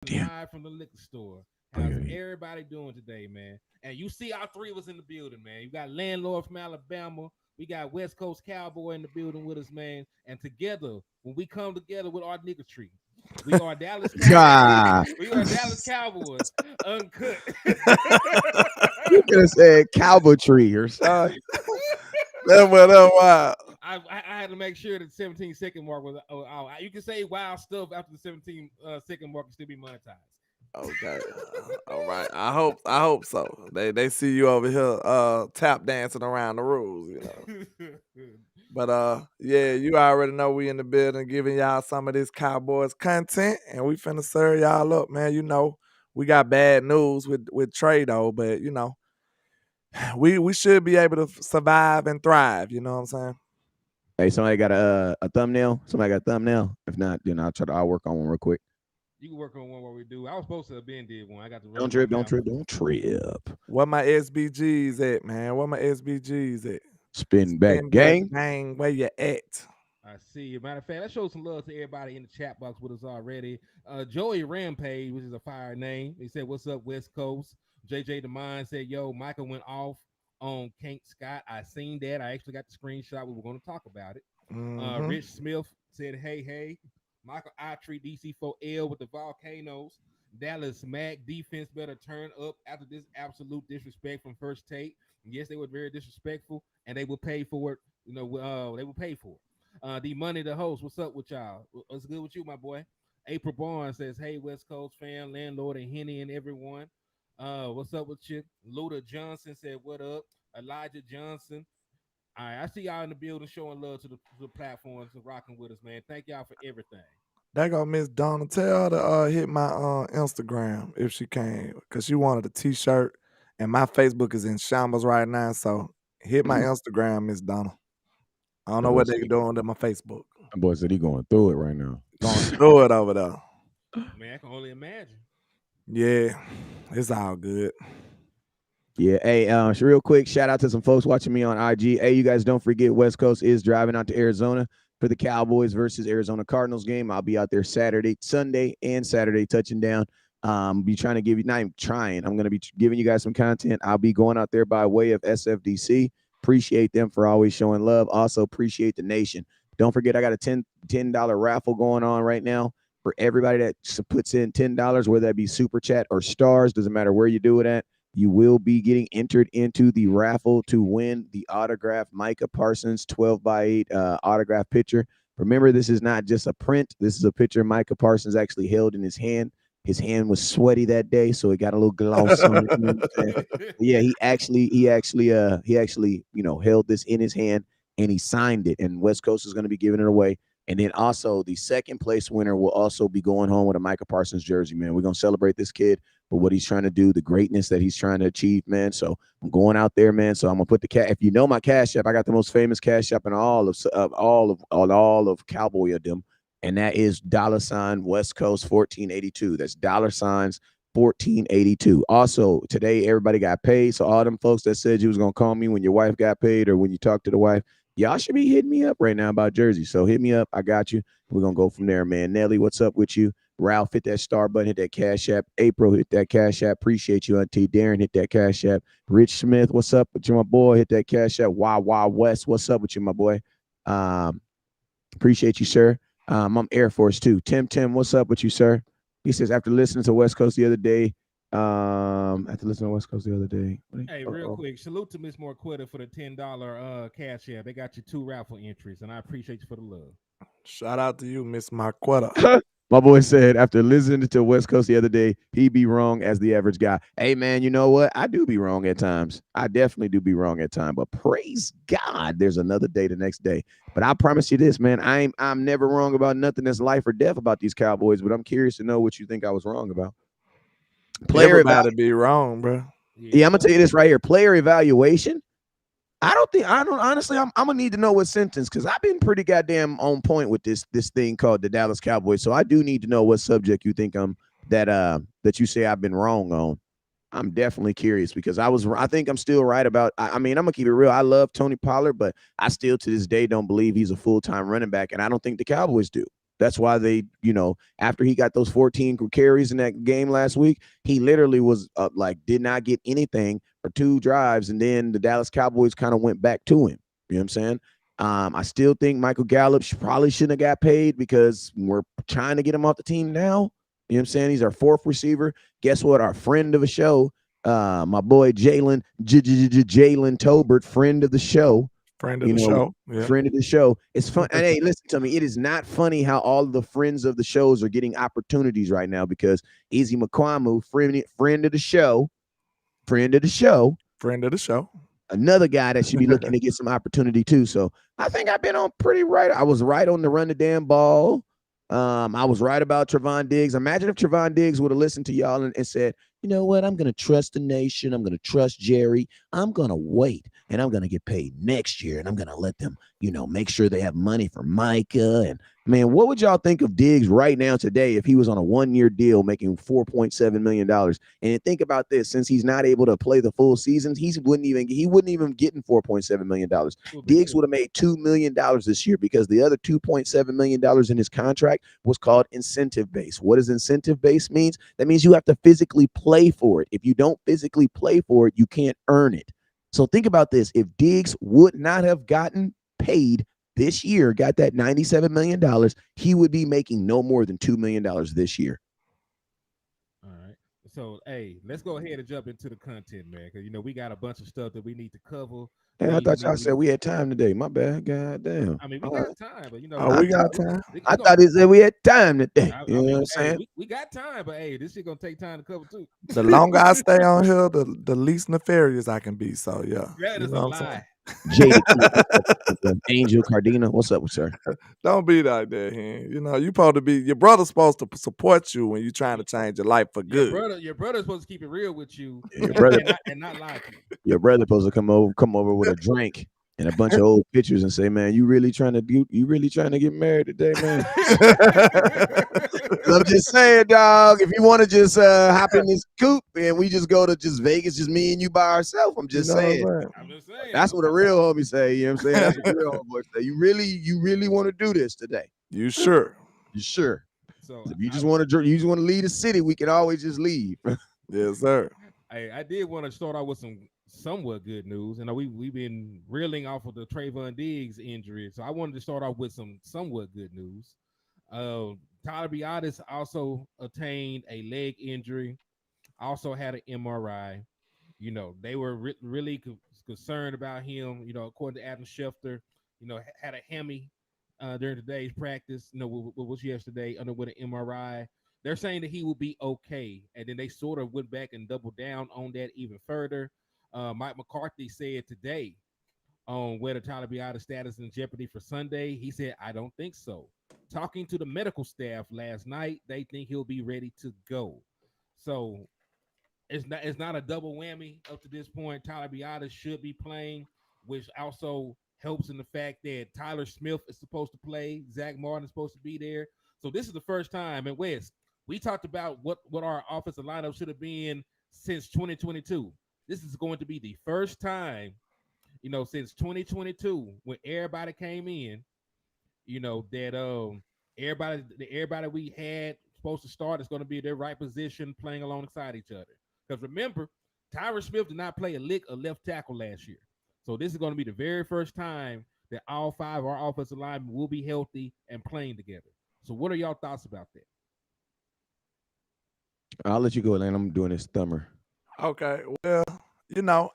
Damn. Live from the liquor store. How's everybody doing today, man? And you see our three was in the building, man. You got landlord from Alabama. We got West Coast Cowboy in the building with us, man. And together, when we come together with our nigga tree, we are Dallas Cowboys. God. We are Dallas Cowboys, uncut. You could have said cowboy tree or something. That went up wild. I had to make sure that the 17-second mark was out. You can say wild stuff after the 17-second mark and still be monetized. Okay. All right. I hope so. They see you over here tap dancing around the rules, you know. But yeah, you already know we in the building giving y'all some of this Cowboys content, and we finna serve y'all up, man. You know, we got bad news with Trey though, but you know, we should be able to survive and thrive. You know what I'm saying? Hey, somebody got a thumbnail? Somebody got a thumbnail? If not, then I'll work on one real quick. You can work on one what we do. I was supposed to have been did one. I got to run. Don't trip. Where my SBGs at, man? Where my SBGs at? Spin back gang. Gang, where you at? I see. Matter of fact, let's show some love to everybody in the chat box with us already. Joey Rampage, which is a fire name. He said, "What's up, West Coast?" JJ Demine said, "Yo, Michael went off on Kent Scott. I seen that. I actually got the screenshot. We were going to talk about it." Rich Smith said, "Hey, Michael Tree DC4L with the volcanoes. Dallas Mac defense better turn up after this absolute disrespect from First Take. Yes, they were very disrespectful, and they will pay for it. You know, they will pay for it. The Money, the host. What's up with y'all? What's good with you, my boy?" April Barnes says, "Hey, West Coast fan, landlord, and Henny and everyone. What's up with you?" Luda Johnson said, "What up?" Elijah Johnson. All right, I see y'all in the building showing love to the platforms and rocking with us, man. Thank y'all for everything. That go Miss Donna. Tell her to hit my Instagram if she can, because she wanted a t-shirt, and my Facebook is in shambles right now. So hit my Instagram, Miss Donna. I don't know what they doing to my Facebook. My boy said he going through it right now. Going through it over there. Man, I can only imagine. Yeah, it's all good. Yeah, hey, real quick, shout out to some folks watching me on IG. Hey, you guys don't forget West Coast is driving out to Arizona for the Cowboys versus Arizona Cardinals game. I'll be out there Sunday and Saturday touching down. Be trying to give you, not even trying, I'm going to be giving you guys some content. I'll be going out there by way of SFDC. Appreciate them for always showing love. Also appreciate the nation. Don't forget, I got a $10 raffle going on right now for everybody that puts in $10, whether that be super chat or stars, doesn't matter where you do it at. You will be getting entered into the raffle to win the autographed Micah Parsons 12x8 autograph picture. Remember, this is not just a print. This is a picture Micah Parsons actually held in his hand. His hand was sweaty that day, so it got a little gloss on it. You know what I'm saying? Yeah, he actually, held this in his hand and he signed it. And West Coast is going to be giving it away. And then also the second place winner will also be going home with a Micah Parsons jersey, man. We're going to celebrate this kid for what he's trying to do, the greatness that he's trying to achieve, man. So I'm going out there, man. So I'm going to put the if you know my Cash App, I got the most famous Cash App in all of Cowboyerdom. And that is $ West Coast 1482. That's $ 1482. Also, today everybody got paid. So all them folks that said you was going to call me when your wife got paid or when you talked to the wife, y'all should be hitting me up right now about Jersey. So hit me up. I got you. We're going to go from there, man. Nelly, what's up with you? Ralph, hit that star button, hit that Cash App. April, hit that Cash App. Appreciate you, Auntie. Darren, hit that Cash App. Rich Smith, what's up with you, my boy? Hit that Cash App. Wild West, what's up with you, my boy? Appreciate you, sir. I'm Air Force too. Tim, what's up with you, sir? He says, after listening to West Coast the other day, Hey, real quick, salute to Miss Morquetta for the $10 Cash App. They got you 2 raffle entries, and I appreciate you for the love. Shout out to you, Miss Marquetta. My boy said, after listening to West Coast the other day, he be wrong as the average guy. Hey, man, you know what? I do be wrong at times. I definitely do be wrong at times. But praise God, there's another day the next day. But I promise you this, man, I'm never wrong about nothing that's life or death about these Cowboys. But I'm curious to know what you think I was wrong about. Everybody be wrong, bro. Yeah, I'm going to tell you this right here. Player evaluation. Honestly, I'm gonna need to know what sentence, because I've been pretty goddamn on point with this thing called the Dallas Cowboys. So I do need to know what subject you think that you say I've been wrong on. I'm definitely curious, because I think I'm still right about. I mean, I'm gonna keep it real. I love Tony Pollard, but I still to this day don't believe he's a full-time running back, and I don't think the Cowboys do. That's why they, after he got those 14 carries in that game last week, he literally was did not get anything for 2 drives, and then the Dallas Cowboys kind of went back to him. You know what I'm saying? I still think Michael Gallup probably shouldn't have got paid because we're trying to get him off the team now. You know what I'm saying? He's our 4th receiver. Guess what? Our friend of the show, my boy Jalen Tolbert, friend of the show. Friend of the show. Yeah. Friend of the show. It's fun. And hey, listen to me. It is not funny how all of the friends of the shows are getting opportunities right now because Easy McQuamu, friend of the show. Another guy that should be looking to get some opportunity too. So I think I've been on pretty right. I was right on the run the damn ball. I was right about Trevon Diggs. Imagine if Trevon Diggs would have listened to y'all and said, you know what? I'm going to trust the nation. I'm going to trust Jerry. I'm going to wait, and I'm going to get paid next year, and I'm going to let them, make sure they have money for Micah. And, man, what would y'all think of Diggs right now today if he was on a 1-year deal making $4.7 million? And think about this. Since he's not able to play the full seasons, he wouldn't even getting $4.7 million. Diggs would have made $2 million this year because the other $2.7 million in his contract was called incentive base. What does incentive base means? That means you have to physically play for it. If you don't physically play for it, you can't earn it. So think about this. If Diggs would not have gotten paid this year, got that $97 million, he would be making no more than $2 million this year. All right. So, hey, let's go ahead and jump into the content, man, because, we got a bunch of stuff that we need to cover. Hey, I thought y'all said we had time today. My bad. God damn. I mean, we got time, but we got time. I thought it said we had time today. You know what I'm saying? We got time, but hey, this shit gonna take time to cover too. The longer I stay on here, the least nefarious I can be. So yeah. That is a lie. Angel Cardina, what's up, sir? Don't be like that, Hen. You supposed to be. Your brother's supposed to support you when you're trying to change your life for good. Your brother's supposed to keep it real with you, and not lie to you. Your brother's supposed to come over with a drink and a bunch of old pictures and say, "Man, you really trying to get married today, man?" I'm just saying, dog. If you want to just hop in this coupe and we just go to just Vegas, just me and you by ourselves, I'm just saying. That's what a real homie say. You know what I'm saying? That's what a real homeboy say. You really want to do this today? You sure? You sure? So if you just want to leave the city, we can always just leave. Yes, sir. I did want to start out with some somewhat good news. We've been reeling off of the Trevon Diggs injury, so I wanted to start off with some somewhat good news. Tyler Biadasz also attained a leg injury, also had an MRI. They were really concerned about him. According to Adam Schefter, had a hammy during today's practice. What was yesterday with an MRI. They're saying that he will be okay, and then they sort of went back and doubled down on that even further. Mike McCarthy said today on whether Tyler Biadasz status in jeopardy for Sunday. He said, "I don't think so." Talking to the medical staff last night, they think he'll be ready to go. So it's not a double whammy up to this point. Tyler Biadasz should be playing, which also helps in the fact that Tyler Smith is supposed to play. Zach Martin is supposed to be there. So this is the first time. And Wes, we talked about what our offensive lineup should have been since 2022. This is going to be the first time, since 2022 when everybody came in, that everybody we had supposed to start is going to be in their right position playing alongside each other. Because remember, Tyler Smith did not play a lick of left tackle last year. So this is going to be the very first time that all 5 of our offensive linemen will be healthy and playing together. So what are y'all thoughts about that? I'll let you go, Lane. I'm doing this thumber. Okay. Well,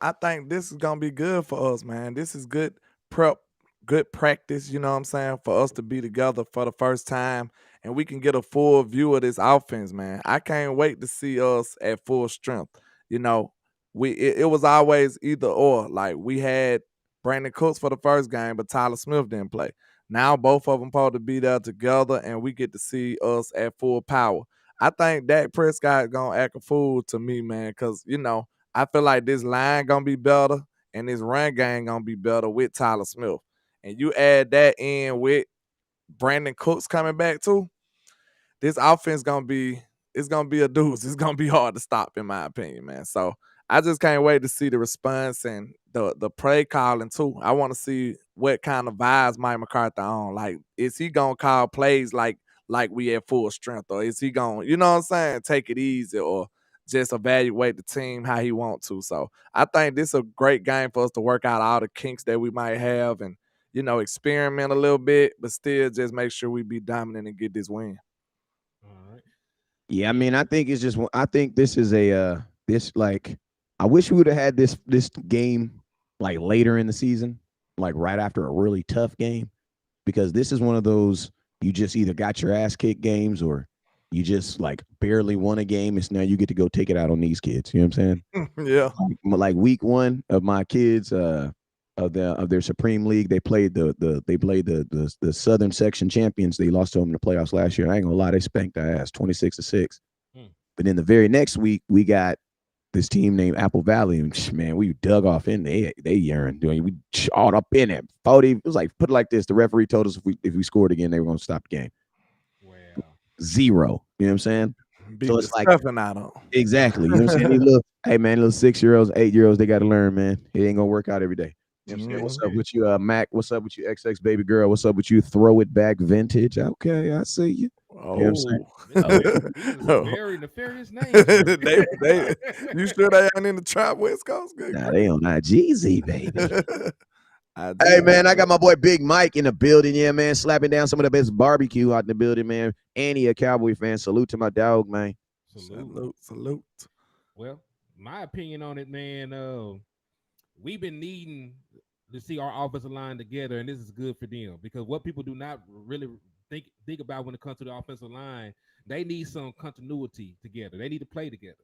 I think this is going to be good for us, man. This is good prep, good practice, you know what I'm saying, for us to be together for the first time and we can get a full view of this offense, man. I can't wait to see us at full strength. It was always either or. Like, we had Brandon Cooks for the first game, but Tyler Smith didn't play. Now both of them supposed to be there together, and we get to see us at full power. I think Dak Prescott gonna act a fool to me, man, because, I feel like this line gonna be better and this run game gonna be better with Tyler Smith. And you add that in with Brandon Cooks coming back too, this offense gonna be a deuce. It's gonna be hard to stop, in my opinion, man. So I just can't wait to see the response and the play calling too. I want to see what kind of vibes Mike McCarthy on. Like, is he gonna call plays like like we at full strength, or is he going, you know what I'm saying, take it easy, or just evaluate the team how he want to. So I think this is a great game for us to work out all the kinks that we might have and, experiment a little bit, but still just make sure we be dominant and get this win. All right. Yeah, I mean, I think it's just. I think this is I wish we would have had this game like later in the season, like right after a really tough game, because this is one of those you just either got your ass kicked games or you just like barely won a game. It's now you get to go take it out on these kids. You know what I'm saying? Yeah. Like week 1 of my kids, of their Supreme League, they played the Southern Section champions. They lost to them in the playoffs last year. I ain't gonna lie, they spanked our ass 26-6. But then the very next week, we got this team named Apple Valley, and man, we dug off in there. They yearned doing. We all up in it. 40. It was like, put it like this: the referee told us if we scored again, they were gonna stop the game. Wow. 0. You know what I'm saying? Beat So the it's like stuffing out of 'em. exactly. You know what I'm saying? These little, hey man, little 6-year-olds, 8-year-olds, they got to learn, man. It ain't gonna work out every day. You know what I'm saying? What's up with you, Mac? What's up with you, XX baby girl? What's up with you, throw it back vintage? Okay, I see you. Oh, You know what I'm saying? These are some very nefarious names. they, you sure they ain't in the trap West Coast? Good Nah, they on IGZ, baby. I Hey did. man, I got my boy Big Mike in the building. Yeah, man, slapping down some of the best barbecue out in the building, man. And he a Cowboy fan. Salute to my dog, man. Salute. Well, my opinion on it, man, we've been needing to see our offensive line together, and this is good for them because what people do not really think about when it comes to the offensive line, they need some continuity together. They need to play together,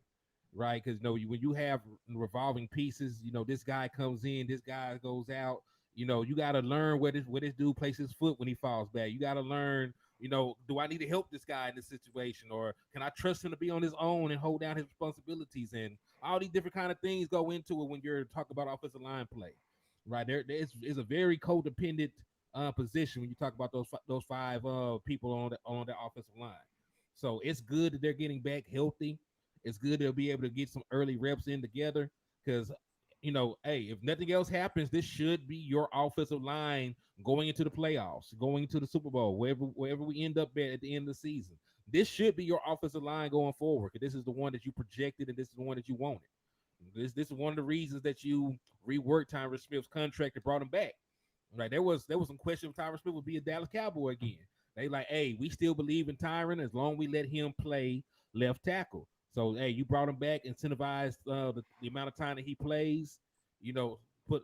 right? Because when you have revolving pieces, this guy comes in, this guy goes out. You got to learn where this dude places his foot when he falls back. You got to learn. Do I need to help this guy in this situation, or can I trust him to be on his own and hold down his responsibilities? And all these different kind of things go into it when you're talking about offensive line play, right? There is a very codependent position when you talk about those 5 people on the offensive line. So it's good that they're getting back healthy. It's good they'll be able to get some early reps in together because hey, if nothing else happens, this should be your offensive line going into the playoffs, going to the Super Bowl, wherever we end up at the end of the season. This should be your offensive line going forward because this is the one that you projected and this is the one that you wanted. This is one of the reasons that you reworked Tyron Smith's contract and brought him back. Right? There was some question if Tyron Smith would be a Dallas Cowboy again. They like, hey, we still believe in Tyron as long as we let him play left tackle. So, hey, you brought him back, incentivized the amount of time that he plays. Put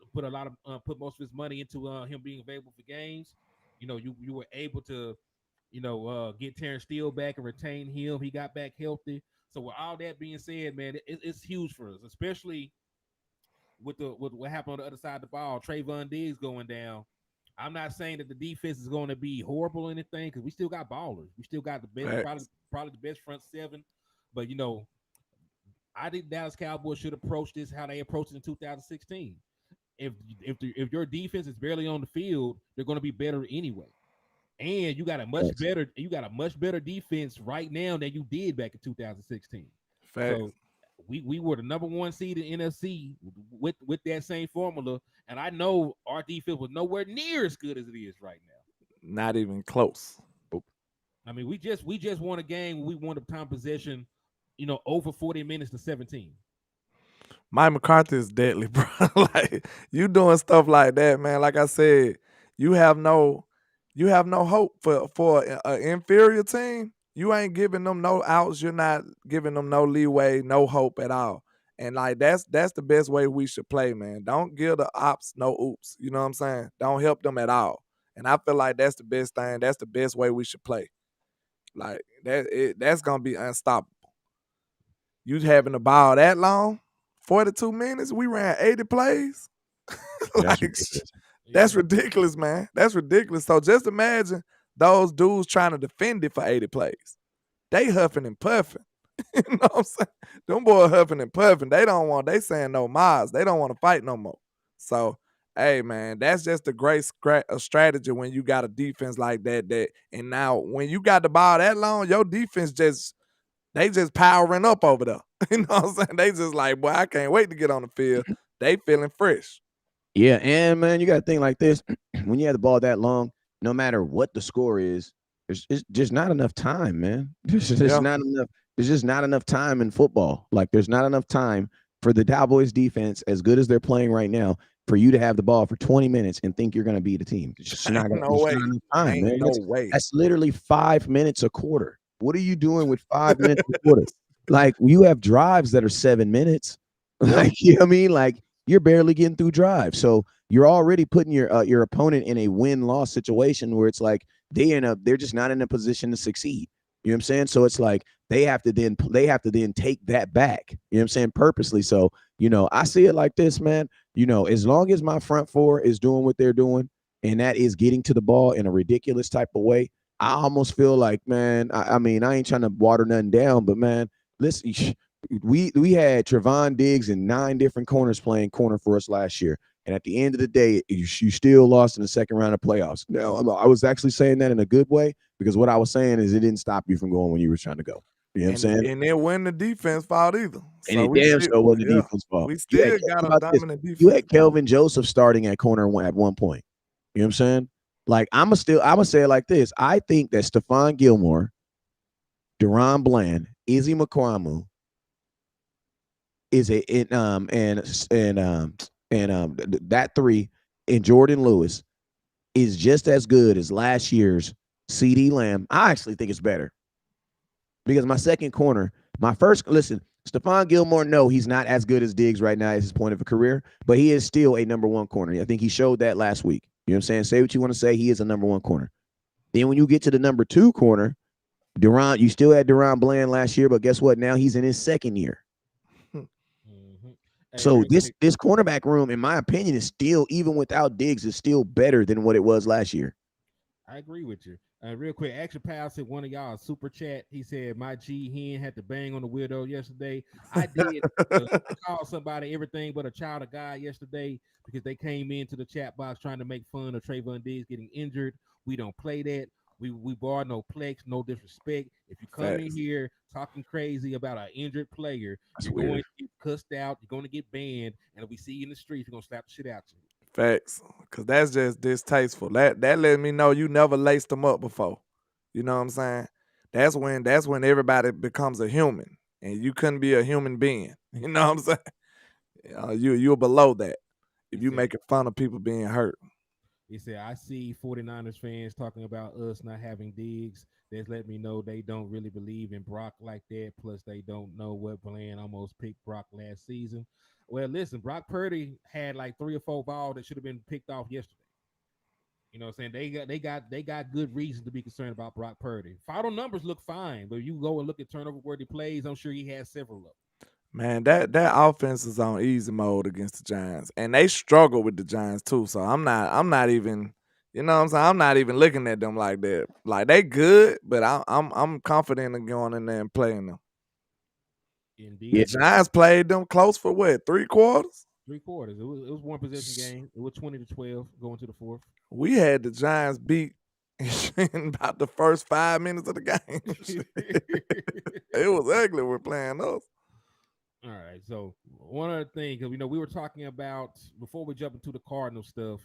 most of his money into him being available for games. You were able to, get Terrence Steele back and retain him. He got back healthy. So with all that being said, man, it's huge for us, especially with what happened on the other side of the ball. Trayvon Diggs going down. I'm not saying that the defense is going to be horrible or anything because we still got ballers. We still got the best, probably the best front 7. But I think Dallas Cowboys should approach this how they approached it in 2016. If your defense is barely on the field, they're going to be better anyway. And you got a much better defense right now than you did back in 2016. Facts. So we were the number 1 seed in NFC with that same formula, and I know our defense was nowhere near as good as it is right now. Not even close. I mean, we just won a game. We won the time possession, over 40 minutes to 17. Mike McCarthy is deadly, bro. Like you doing stuff like that, man. Like I said, you have no hope for an inferior team. You ain't giving them no outs. You're not giving them no leeway, no hope at all. And like that's the best way we should play, man. Don't give the ops no oops. You know what I'm saying? Don't help them at all. And I feel like that's the best thing. That's the best way we should play. Like that's gonna be unstoppable. You having the ball that long, 42 minutes. We ran 80 plays. That's ridiculous, man. That's ridiculous. So just imagine those dudes trying to defend it for 80 plays. They huffing and puffing. You know what I'm saying? Them boys huffing and puffing. They saying no mas. They don't want to fight no more. So, hey, man, that's just a great strategy when you got a defense like that. And now when you got the ball that long, your defense they just powering up over there. You know what I'm saying? They just like, boy, I can't wait to get on the field. They feeling fresh. Yeah, and man, you got to think like this. When you have the ball that long, no matter what the score is, It's just not enough time, man. There's just not enough. There's just not enough time in football. Like there's not enough time for the Cowboys defense, as good as they're playing right now, for you to have the ball for 20 minutes and think you're going to beat a team. It's just not going to No way. not enough time, man. No way. That's literally 5 minutes a quarter. What are you doing with 5 minutes a quarter? Like you have drives that are 7 minutes. Like, you know what I mean? Like you're barely getting through drives. So you're already putting your opponent in a win-loss situation where it's like they're just not in a position to succeed. You know what I'm saying? So it's like they have to then take that back. You know what I'm saying? Purposely. So, I see it like this, man. As long as my front four is doing what they're doing, and that is getting to the ball in a ridiculous type of way, I almost feel like, man, I mean, I ain't trying to water nothing down, but man, listen, we had Trevon Diggs and 9 different corners playing corner for us last year. And at the end of the day, you still lost in the second round of playoffs. Now, I was actually saying that in a good way, because what I was saying is it didn't stop you from going when you were trying to go. You know what I'm saying? And it wasn't the defense fault either. And it damn sure wasn't the defense fault. We still got a dominant defense. You had Kelvin Joseph starting at corner at one point. You know what I'm saying? Like, I'm gonna say it like this. I think that Stephon Gilmore, Deron Bland, Izzy McCramu is that 3 and Jordan Lewis is just as good as last year's CeeDee Lamb. I actually think it's better, because my second corner, Stephon Gilmore, no, he's not as good as Diggs right now at his point of a career, but he is still a number 1 corner. I think he showed that last week. You know what I'm saying? Say what you want to say. He is a number 1 corner. Then when you get to the number 2 corner, you still had Deron Bland last year, but guess what? Now he's in his second year. So this cornerback room, in my opinion, is still, even without Diggs, is still better than what it was last year. I agree with you. Real quick, Action Pal said one of y'all super chat. He said my G hen had to bang on the weirdo yesterday. I did call somebody everything but a child of God yesterday, because they came into the chat box trying to make fun of Trayvon Diggs getting injured. We don't play that. We bar no plex, no disrespect. If you come in here talking crazy about an injured player, you're going to get cussed out, you're going to get banned, and if we see you in the streets, we're going to slap the shit out you. Facts, because that's just distasteful. That let me know you never laced them up before. You know what I'm saying? That's when everybody becomes a human, and you couldn't be a human being. You know what I'm saying? You're below that if you making fun of people being hurt. He said, I see 49ers fans talking about us not having Diggs. That's let me know they don't really believe in Brock like that. Plus, they don't know what Bland almost picked Brock last season. Well, listen, Brock Purdy had like 3 or 4 balls that should have been picked off yesterday. You know what I'm saying? They got good reason to be concerned about Brock Purdy. Final numbers look fine, but you go and look at turnover-worthy plays, I'm sure he has several of them. Man, that offense is on easy mode against the Giants, and they struggle with the Giants too. So I'm not even, you know what I'm saying? I'm not even looking at them like that. Like, they good, but I'm confident in going in there and playing them. Indeed. The Giants played them close for what, 3 quarters? 3 quarters. It was one possession game. It was 20-12 going to the 4th. We had the Giants beat in about the first 5 minutes of the game. It was ugly. We're playing us. All right, so one other thing, because we were talking about, before we jump into the Cardinal stuff,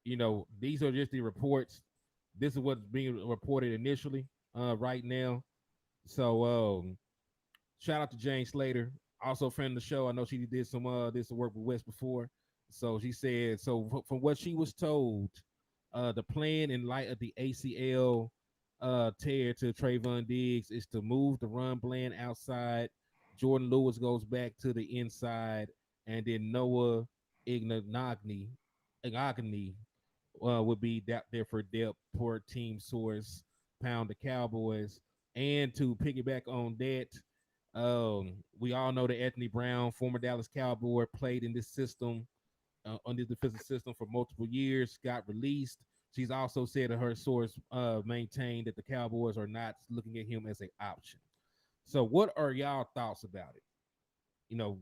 these are just the reports. This is what's being reported initially right now. So shout out to Jane Slater, also a friend of the show. I know she did some work with Wes before. So she said, so from what she was told, the plan in light of the ACL tear to Trayvon Diggs is to move the run Bland outside. Jordan Lewis goes back to the inside, and then Noah Ignagni would be there for depth per team source, pound the Cowboys. And to piggyback on that, we all know that Anthony Brown, former Dallas Cowboy, played in this system, under the defensive system for multiple years, got released. She's also said that her source maintained that the Cowboys are not looking at him as an option. So, what are y'all thoughts about it? Do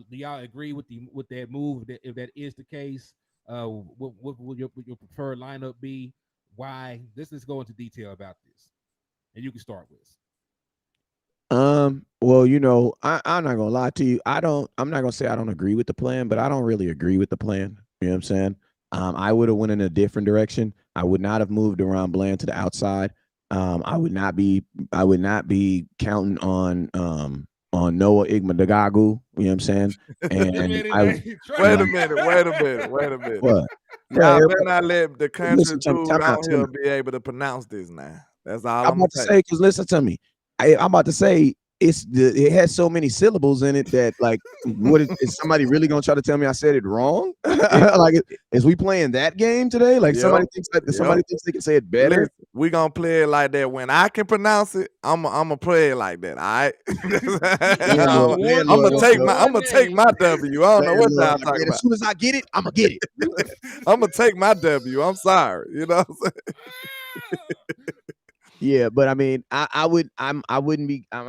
y'all agree with that move? If that is the case, what would your preferred lineup be? Why? Let's go into detail about this, and you can start with. Well, I'm not gonna lie to you. I'm not gonna say I don't agree with the plan, but I don't really agree with the plan. You know what I'm saying? I would have went in a different direction. I would not have moved around Bland to the outside. I would not be counting on Noah Igmadagu. You know what I'm saying? And Wait a minute. what? Y'all Bro, better not let the country listen to me. dude Time out. on here be able to pronounce this now. That's all I'm I'm gonna about to say. say, because listen to me. I'm about to say it has so many syllables in it that like, what is somebody really gonna try to tell me I said it wrong? Like, is we playing that game today? Like somebody thinks they can say it better. Listen, we gonna play it like that. When I can pronounce it, I'm gonna play it like that. All right. I'm gonna take my W. I don't know what y'all talking about. As soon as I get it, I'm gonna get it. I'm gonna take my W. I'm sorry. You know what I'm saying? Yeah, but I mean, I'm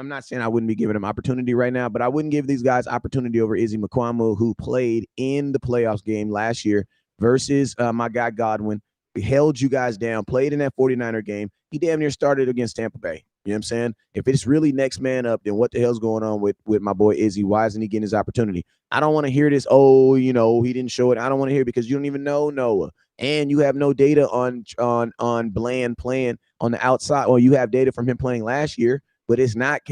not saying I wouldn't be giving him opportunity right now, but I wouldn't give these guys opportunity over Izzy McQuamu, who played in the playoffs game last year versus my guy Godwin. He held you guys down, played in that 49er game. He damn near started against Tampa Bay. You know what I'm saying? If it's really next man up, then what the hell's going on with my boy Izzy? Why isn't he getting his opportunity? I don't want to hear this, he didn't show it. I don't want to hear it because you don't even know Noah. And you have no data on Bland playing on the outside. Well, you have data from him playing last year, but it's not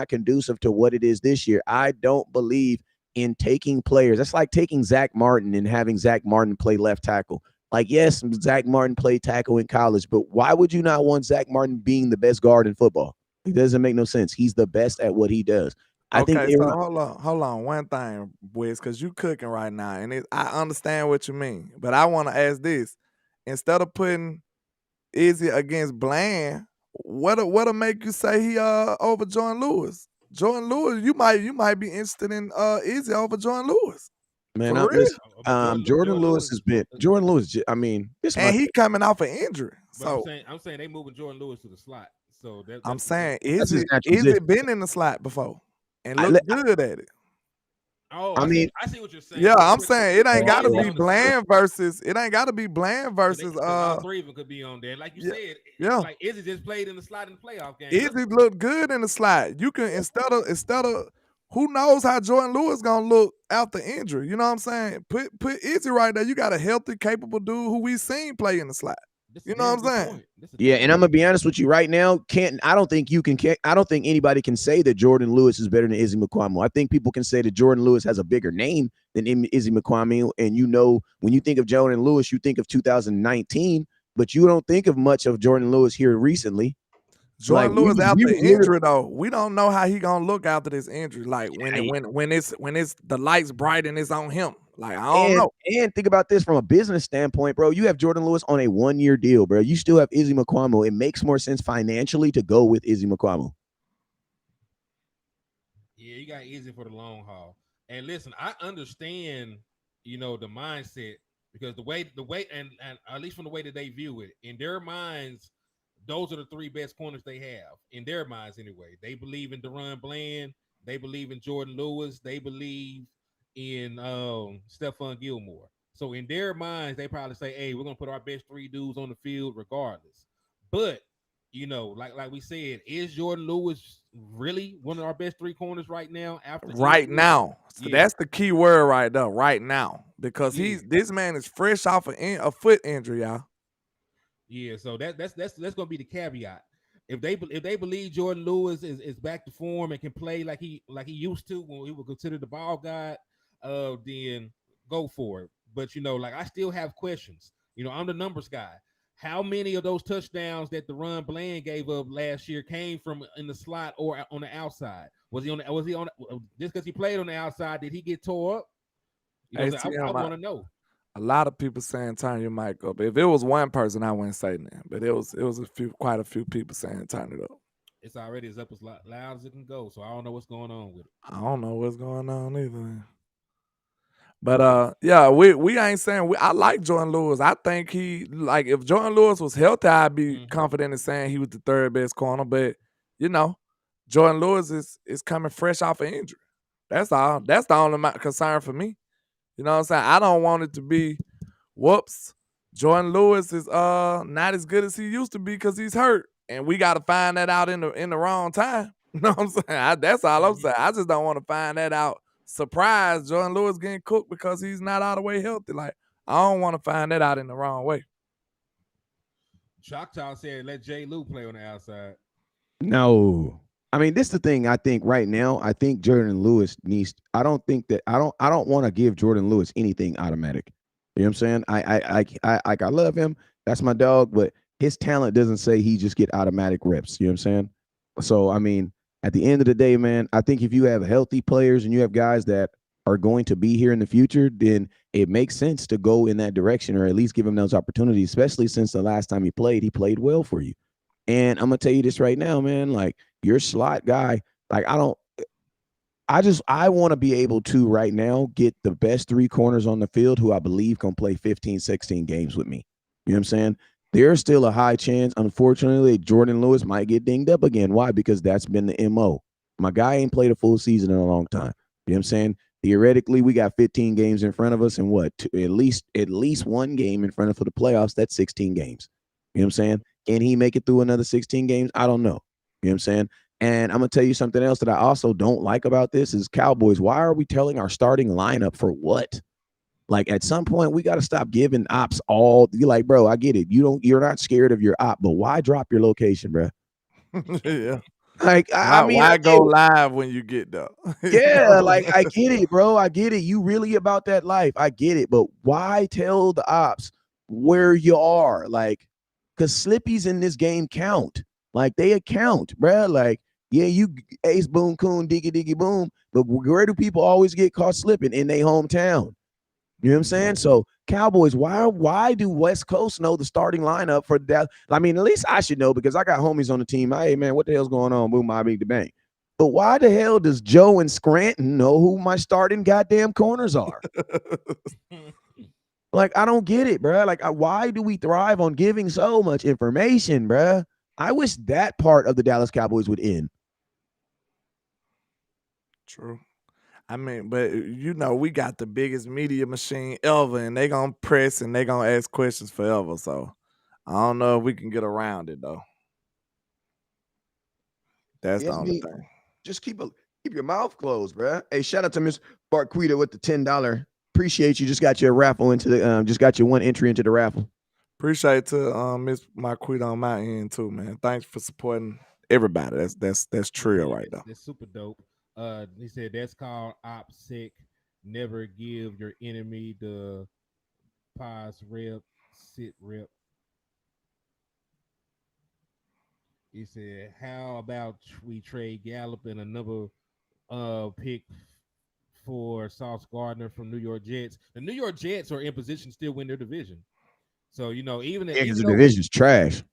conducive to what it is this year. I don't believe in taking players. That's like taking Zach Martin and having Zach Martin play left tackle. Like, yes, Zach Martin played tackle in college, but why would you not want Zach Martin being the best guard in football? It doesn't make no sense. He's the best at what he does. Okay, so hold on. One thing, Wiz, because you cooking right now, and I understand what you mean, but I want to ask this: instead of putting Izzy against Bland, what'll make you say he over Jordan Lewis? Jordan Lewis, you might be interested in Izzy over Jordan Lewis. Man, Jordan Lewis has been Jordan Lewis. I mean, he coming off an injury. So I'm saying they moving Jordan Lewis to the slot. So I'm saying Izzy been in the slot before and look good at it. Oh, I see what you're saying. Yeah, I'm saying it ain't gotta be Bland versus. It ain't gotta be Bland versus. All three of them could be on there, like you said. Yeah, like Izzy just played in the slot in the playoff game. Izzy looked good in the slot. You can instead of who knows how Jordan Lewis gonna look after injury. You know what I'm saying? Put Izzy right there. You got a healthy, capable dude who we seen play in the slot. You know what I'm saying? Yeah, and I'm gonna be honest with you right now. I don't think anybody can say that Jordan Lewis is better than Izzy McQuamu. I think people can say that Jordan Lewis has a bigger name than Izzy McQuamu. And when you think of Jordan Lewis, you think of 2019, but you don't think of much of Jordan Lewis here recently. Jordan Lewis after injury though, we don't know how he gonna look after this injury. Like when it's the lights bright and it's on him. Like I don't know. And think about this from a business standpoint, bro. You have Jordan Lewis on a 1-year deal, bro. You still have Izzy McQuamu. It makes more sense financially to go with Izzy McQuamu. Yeah, you got Izzy for the long haul. And listen, I understand, the mindset because the way and at least from the way that they view it in their minds. Those are the three best corners they have in their minds anyway. They believe in Deron Bland. They believe in Jordan Lewis. They believe in Stephon Gilmore. So in their minds, they probably say, hey, we're going to put our best three dudes on the field regardless. But, like we said, is Jordan Lewis really one of our best three corners right now? Now. So that's the key word right there, right now. Because this man is fresh off a foot injury, y'all. Yeah, so that's gonna be the caveat. If they believe Jordan Lewis is back to form and can play like he used to when he was considered the ball god, then go for it. But I still have questions. I'm the numbers guy. How many of those touchdowns that Deron Bland gave up last year came from in the slot or on the outside? Was he on just because he played on the outside? Did he get tore up? I want to know. A lot of people saying turn your mic up. If it was one person, I wouldn't say that. But it was quite a few people saying turn it up. It's already as up as loud as it can go. So I don't know what's going on with it. I don't know what's going on either. But we ain't saying I like Jordan Lewis. I think if Jordan Lewis was healthy, I'd be confident in saying he was the third best corner. But Jordan Lewis is coming fresh off an injury. That's all. That's the only concern for me. You know what I'm saying? I don't want it to be, whoops, Jordan Lewis is not as good as he used to be because he's hurt. And we got to find that out in the wrong time. You know what I'm saying? That's all I'm saying. I just don't want to find that out. Surprise, Jordan Lewis getting cooked because he's not all the way healthy. Like, I don't want to find that out in the wrong way. Choctaw said let Jay Lou play on the outside. No. I mean, this is the thing. I think right now, I think Jordan Lewis needs. I don't think that I don't want to give Jordan Lewis anything automatic. You know what I'm saying? I love him. That's my dog, but his talent doesn't say he just get automatic reps. You know what I'm saying? So I mean, at the end of the day, man, I think if you have healthy players and you have guys that are going to be here in the future, then it makes sense to go in that direction or at least give him those opportunities, especially since the last time he played well for you. And I'm gonna tell you this right now, man. Like your slot guy, like I want to be able to right now get the best three corners on the field who I believe can play 15, 16 games with me. You know what I'm saying? There's still a high chance, unfortunately, Jordan Lewis might get dinged up again. Why? Because that's been the MO. My guy ain't played a full season in a long time. You know what I'm saying? Theoretically, we got 15 games in front of us and what? At least one game in front of for the playoffs. That's 16 games. You know what I'm saying? Can he make it through another 16 games? I don't know. You know what I'm saying? And I'm gonna tell you something else that I also don't like about this is Cowboys. Why are we telling our starting lineup for what? Like at some point we got to stop giving ops all. You're like, bro, I get it. You're not scared of your op, but why drop your location, bro? Yeah. Like I mean, Why go live when you get there? yeah, like I get it, bro. I get it. You really about that life. I get it, but why tell the ops where you are? Like, cause slippies in this game count. Like they account, bro. Like, yeah, you ace boom coon diggy diggy boom, but where do people always get caught slipping? In their hometown. You know what I'm saying? So Cowboys, why do West Coast know the starting lineup for that? I mean, at least I should know because I got homies on the team. Hey man, what the hell's going on? Boom, I beat the bang. But why the hell does Joe and Scranton know who my starting goddamn corners are? Like, I don't get it, bro. Like, why do we thrive on giving so much information, bro? I wish that part of the Dallas Cowboys would end. True. I mean, but we got the biggest media machine ever, and they gonna press and they gonna ask questions forever. So I don't know if we can get around it though. That's Yeah, the only thing. just keep your mouth closed, bro. Hey, shout out to Miss Barquita with the $10. Appreciate you. Just got your raffle into the just got your one entry into the raffle. Appreciate to Miss Marquita on my end too, man. Thanks for supporting everybody. That's trio right there. That's super dope. He said that's called OPSEC. Never give your enemy the pause rep, sit rep. He said, how about we trade Gallup and another pick for Sauce Gardner from New York Jets? The New York Jets are in position to still win their division. So, even because the though division's trash.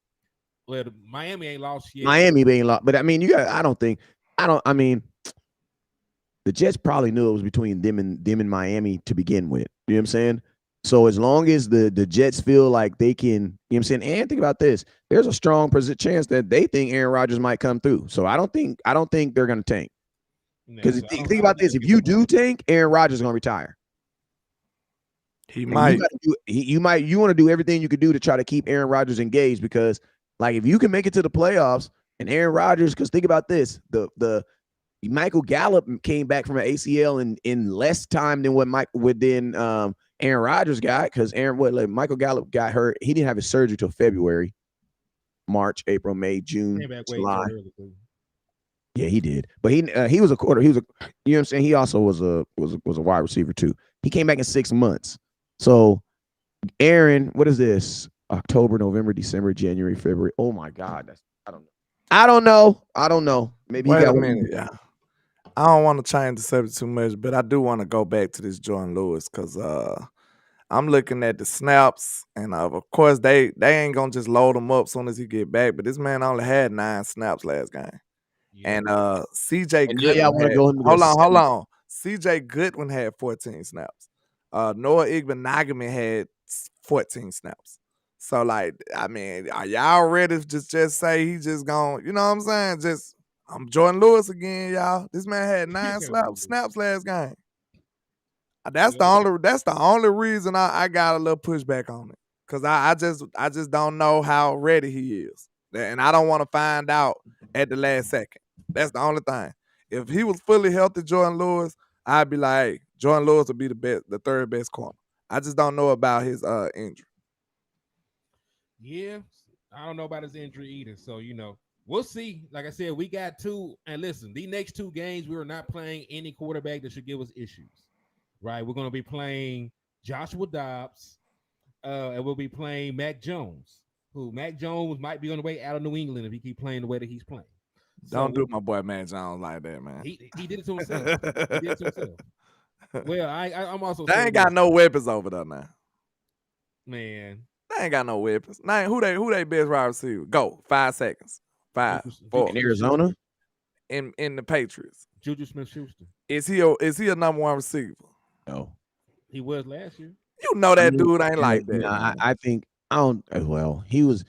Well, Miami ain't lost yet. Miami being lost, but I mean, I mean, the Jets probably knew it was between them and Miami to begin with. You know what I'm saying? So as long as the Jets feel like they can, you know what I'm saying, and think about this, there's a strong chance that they think Aaron Rodgers might come through. So I don't think they're going to tank. Because think about this: if you do tank, Aaron Rodgers is going to retire. He might. You want to do everything you could do to try to keep Aaron Rodgers engaged because, like, if you can make it to the playoffs and Aaron Rodgers, because think about this: the Michael Gallup came back from an ACL in less time than what Aaron Rodgers got because Michael Gallup got hurt. He didn't have his surgery till February, March, April, May, June, July. Yeah, he did. But he was a quarter. He was you know what I'm saying? He also was a wide receiver too. He came back in 6 months. So Aaron, what is this? October, November, December, January, February. Oh my God. I don't know. Maybe Wait a minute, yeah. I don't want to change the subject too much, but I do want to go back to this Jordan Lewis because I'm looking at the snaps, and of course they ain't gonna just load him up as soon as he get back. But this man only had 9 snaps last game, and CJ Goodwin. Hold on. CJ Goodwin had 14 snaps. Noah Igbenogany had 14 snaps. So like, I mean, are y'all ready to just say he just gonna, you know what I'm saying? Just I'm Jordan Lewis again, y'all. This man had 9 snaps last game. That's the only reason I got a little pushback on it. Cause I just don't know how ready he is. And I don't want to find out at the last second. That's the only thing. If he was fully healthy, Jordan Lewis, I'd be like, hey, Jordan Lewis would be the third best corner. I just don't know about his injury. Yeah, I don't know about his injury either. So, we'll see. Like I said, we got two. And listen, the next two games, we are not playing any quarterback that should give us issues. Right? We're going to be playing Joshua Dobbs, and we'll be playing Mac Jones, who Mac Jones might be on the way out of New England if he keep playing the way that he's playing. Don't do my boy Mac Jones like that, man. He did it to himself. He did it to himself. Well, I'm also they ain't got no weapons over there now. Man, they ain't got no weapons. Now, who they best wide receiver? Go 5 seconds. 5, 4. In Arizona, in the Patriots. Juju Smith-Schuster. Is he a number one receiver? No, he was last year. You know that dude ain't like that. Nah, I think I don't. Well, he was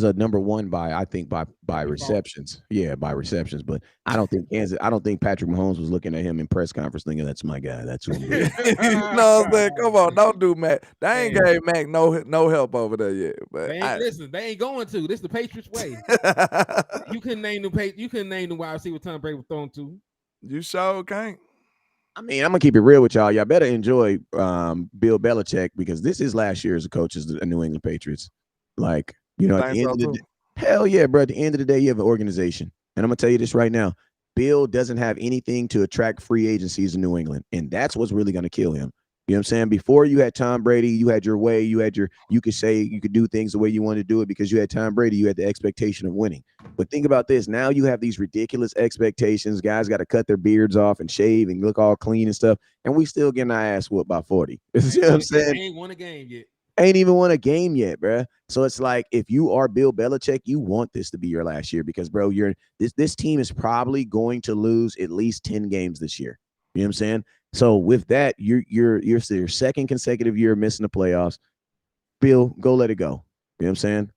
a number one by receptions. Yeah, by receptions. But I don't think Patrick Mahomes was looking at him in press conference thinking that's my guy. That's who I'm doing. You know what I'm saying? Come on, don't do Mac. They ain't gave Mac no help over there yet. But listen, they ain't going to. This is the Patriots way. You couldn't name the wide receiver Tom Brady was thrown to. You sure can't. I mean, I'm gonna keep it real with y'all. Y'all better enjoy Bill Belichick because this is last year as a coach of the New England Patriots. Like, at the end of the day, hell yeah, bro. At the end of the day, you have an organization. And I'm gonna tell you this right now. Bill doesn't have anything to attract free agencies in New England. And that's what's really gonna kill him. You know what I'm saying? Before you had Tom Brady, you had your way, you could say you could do things the way you wanted to do it because you had Tom Brady, you had the expectation of winning. But think about this. Now you have these ridiculous expectations. Guys got to cut their beards off and shave and look all clean and stuff. And we still getting our ass whooped by 40. You know what I'm saying? Ain't won a game yet. Ain't even won a game yet, bro. So it's like if you are Bill Belichick, you want this to be your last year because, bro, this team is probably going to lose at least 10 games this year. You know what I'm saying? So with that, you're your second consecutive year missing the playoffs. Bill, go let it go. You know what I'm saying?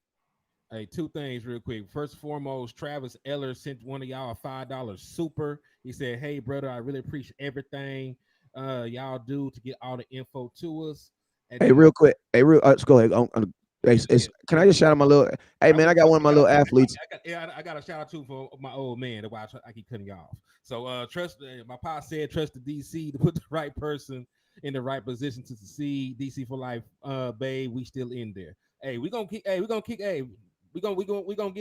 Hey, two things real quick. First and foremost, Travis Eller sent one of y'all a $5 super. He said, "Hey, brother, I really appreciate everything y'all do to get all the info to us." And hey, real quick. Hey, let's go ahead. Can I just shout out my little? Hey, man, I got one of my little athletes. I got a shout out too for my old man. That's why I keep cutting you off. So my pa said trust the DC to put the right person in the right position to succeed. DC for life, babe. We still in there. Hey, we gonna get it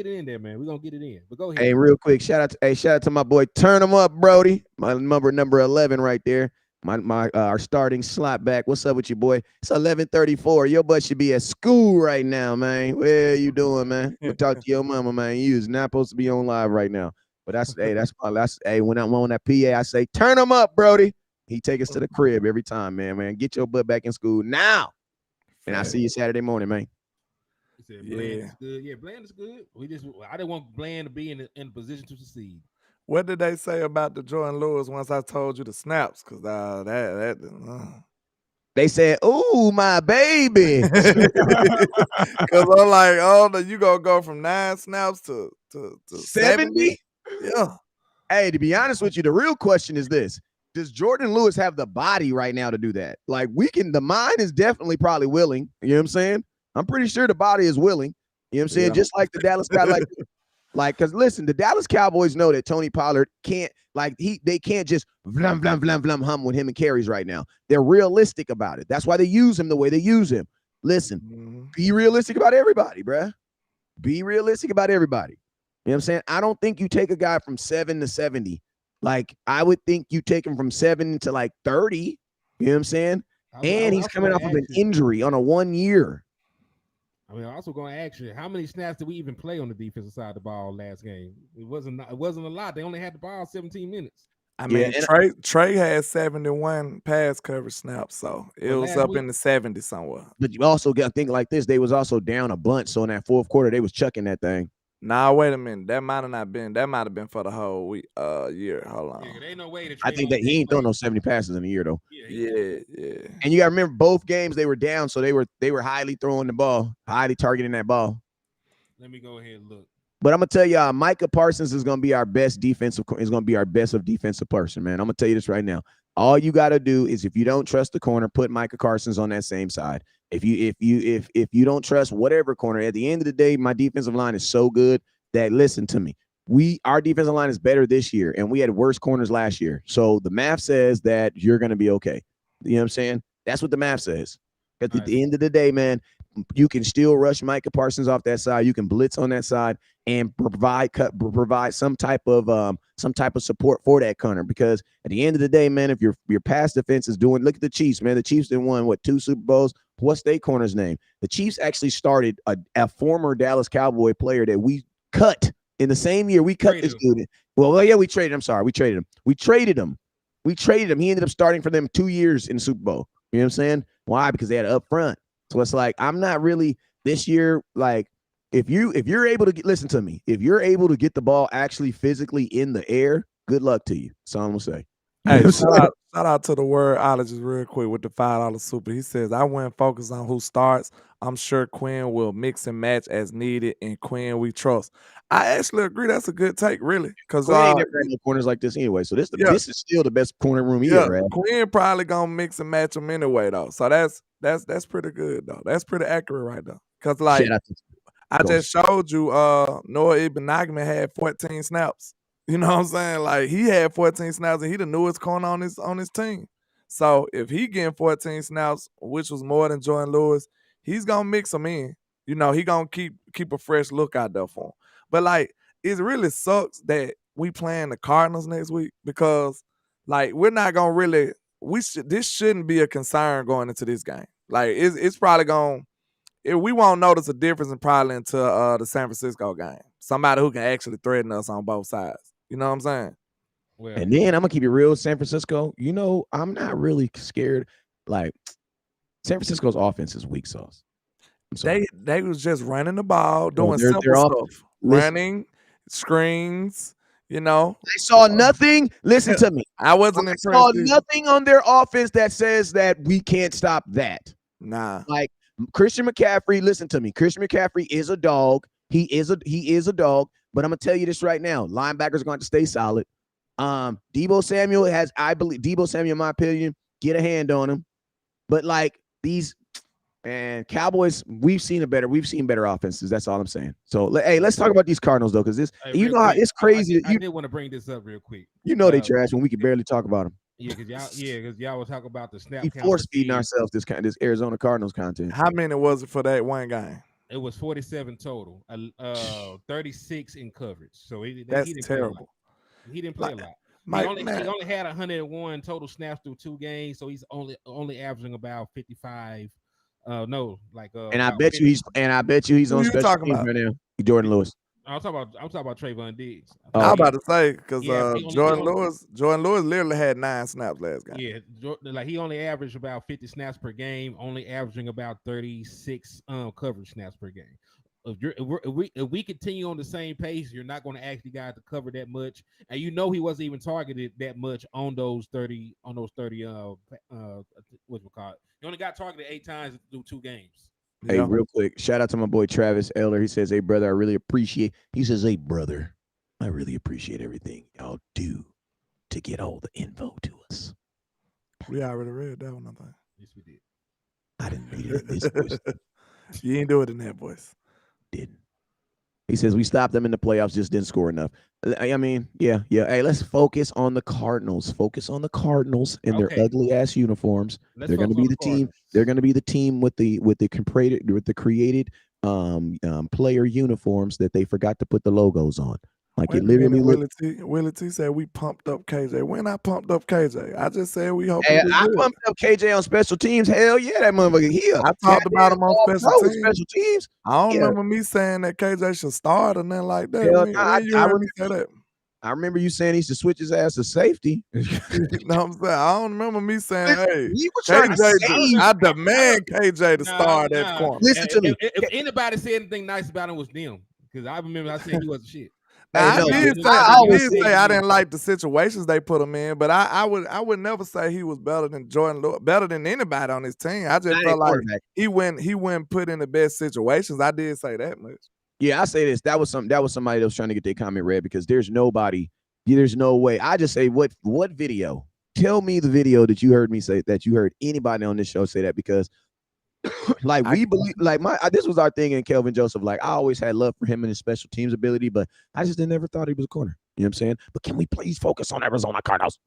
in there, man. We gonna get it in. But go ahead. Hey, real quick, shout out to my boy. Turn him up, Brody. My number 11 right there. Our starting slot back. What's up with you, boy? It's 11:34. Your butt should be at school right now, man. Where you doing, man? We'll talk to your mama, man. You is not supposed to be on live right now. But that's when I'm on that PA, I say, turn him up, Brody. He take us to the crib every time, man. Get your butt back in school now. And I'll see you Saturday morning, man. He said Bland is good. Yeah, Bland is good. I didn't want Bland to be in a position to succeed. What did they say about the Jordan Lewis once I told you the snaps? Because they said, "Ooh, my baby." Because I'm like, oh, you gonna go from 9 snaps to 70? Yeah. Hey, to be honest with you, the real question is this: does Jordan Lewis have the body right now to do that? Like, the mind is definitely probably willing. You know what I'm saying? I'm pretty sure the body is willing. You know what I'm saying? Yeah. Just like the Dallas guy, because listen, the Dallas Cowboys know that Tony Pollard can't, they can't just vlam, vlam, vlam, vlam, hum with him and carries right now. They're realistic about it. That's why they use him the way they use him. Listen, be realistic about everybody, bruh. Be realistic about everybody. You know what I'm saying? I don't think you take a guy from 7 to 70. Like, I would think you take him from 7 to 30. You know what I'm saying? And he's coming off of an injury on a 1 year. I mean, I'm also going to ask you, how many snaps did we even play on the defensive side of the ball last game? It wasn't a lot. They only had the ball 17 minutes. I mean, Trey had 71 pass coverage snaps, so it was up in the 70s somewhere. But you also got to think like this. They was also down a bunch, so in that fourth quarter, they was chucking that thing. Nah, wait a minute. That might have not been. That might have been for the whole week, year. Hold on. Yeah, there ain't no way I think that he ain't thrown no 70 passes in a year though. Yeah. And you got to remember, both games they were down, so they were highly throwing the ball, highly targeting that ball. Let me go ahead and look. But I'm gonna tell y'all, Micah Parsons is gonna be our best of defensive person, man. I'm gonna tell you this right now. All you got to do is, if you don't trust the corner, put Micah Parsons on that same side. If you don't trust whatever corner, at the end of the day, my defensive line is so good that, listen to me, our defensive line is better this year, and we had worse corners last year. So the math says that you're gonna be okay. You know what I'm saying? That's what the math says. At the end of the day, man, still rush Micah Parsons off that side. You can blitz on that side and provide some type of support for that corner. Because at the end of the day, man, if your pass defense is doing, look at the Chiefs, man. The Chiefs didn't won 2 Super Bowls. What's their corner's name? The Chiefs actually started a former Dallas Cowboy player that we cut in the same year. We cut this dude. Well, yeah, we traded him. I'm sorry, we traded him. We traded him. He ended up starting for them 2 years in the Super Bowl. You know what I'm saying? Why? Because they had up front. So it's like, I'm not really this year. Like, if you're able to listen to me, if you're able to get the ball actually physically in the air, good luck to you. That's all I'm gonna say. Hey, shout out to the wordologist real quick with the $5 super. He says, I wouldn't focus on who starts. I'm sure Quinn will mix and match as needed, and Quinn we trust. I actually agree. That's a good take, really. Because Quinn ain't never had no corners like this anyway. So this is still the best corner room here, right? Quinn probably gonna mix and match them anyway, though. So that's pretty good, though. That's pretty accurate right there. Because like I just showed you, Noah Ibn Nagman had 14 snaps. You know what I'm saying? Like, he had 14 snaps, and he the newest corner on his team. So if he getting 14 snaps, which was more than Jordan Lewis, he's gonna mix them in. You know, he gonna keep a fresh look out there for him. But like, it really sucks that we playing the Cardinals next week, because like, we're not gonna really. This shouldn't be a concern going into this game. Like, it's probably gonna. We won't notice a difference probably until the San Francisco game. Somebody who can actually threaten us on both sides. You know what I'm saying? Well, and then I'm gonna keep it real, San Francisco. You know, I'm not really scared. Like, San Francisco's offense is weak sauce. They was just running the ball, doing simple stuff, running screens. You know, they saw nothing. Listen to me. I wasn't impressed. Saw nothing on their offense that says that we can't stop that. Nah, like Christian McCaffrey. Listen to me. Christian McCaffrey is a dog. He is a dog. But I'm gonna tell you this right now: linebackers are going to stay solid. Deebo Samuel, in my opinion, get a hand on him. But like these and Cowboys, we've seen better offenses. That's all I'm saying. So hey, let's talk about these Cardinals though, because this, how it's crazy. I did want to bring this up real quick. You know they trash when we can barely talk about them. Yeah, because y'all will talk about the snap. We force feeding ourselves this Arizona Cardinals content. How many was it for that one game? It was 47 total, 36 in coverage. So he didn't terrible. He didn't play a lot. He only had 101 total snaps through 2 games, so he's only averaging about 55. And I bet you he's on special teams right now. Jordan Lewis. I'm talking about Trayvon Diggs. I was about to say, because Jordan Lewis literally had 9 snaps last game. Yeah, like he only averaged about 50 snaps per game, only averaging about 36 coverage snaps per game. If we continue on the same pace, you're not going to ask the guy to cover that much, and you know he wasn't even targeted that much on those 30. What's it called? He only got targeted 8 times through 2 games. Hey, real quick, shout out to my boy Travis Eller. He says, "Hey, brother, I really appreciate." He says, "Hey, brother, I really appreciate everything y'all do to get all the info to us." We already read that one, I think. Yes, we did. I didn't read it in this voice. You ain't do it in that voice. Didn't. He says we stopped them in the playoffs, just didn't score enough. I mean, yeah. Hey, let's focus on the Cardinals. Focus on the Cardinals in their ugly ass uniforms. They're going to be the team. They're going to be the team with the created player uniforms that they forgot to put the logos on. Like it literally. Willie T said we pumped up KJ. When I pumped up KJ, I just said we hope. Hey, I pumped up KJ on special teams. Hell yeah, that motherfucker here. I talked about him on special teams. I don't Yeah. remember me saying that KJ should start or nothing like that. Hell, When you heard me say that? I remember you saying he should switch his ass to safety. You know what I'm saying? I don't remember me saying, hey, We were trying to save. I demand KJ to start at corner. Listen to me. If anybody said anything nice about him, was them. Because I remember I said he wasn't shit. Now, Hey, no, I did say I didn't like the situations they put him in, but I would never say he was better than Jordan Lewis, better than anybody on his team. I just felt like he wouldn't put in the best situations. I did say that much. Yeah, I say this. That was somebody that was trying to get their comment read, because there's no way. I just say what video? Tell me the video that you heard me say, that you heard anybody on this show say that, because like we believe, like this was our thing in Kelvin Joseph. Like, I always had love for him and his special teams ability, but I just never thought he was a corner. You know what I'm saying? But can we please focus on Arizona Cardinals?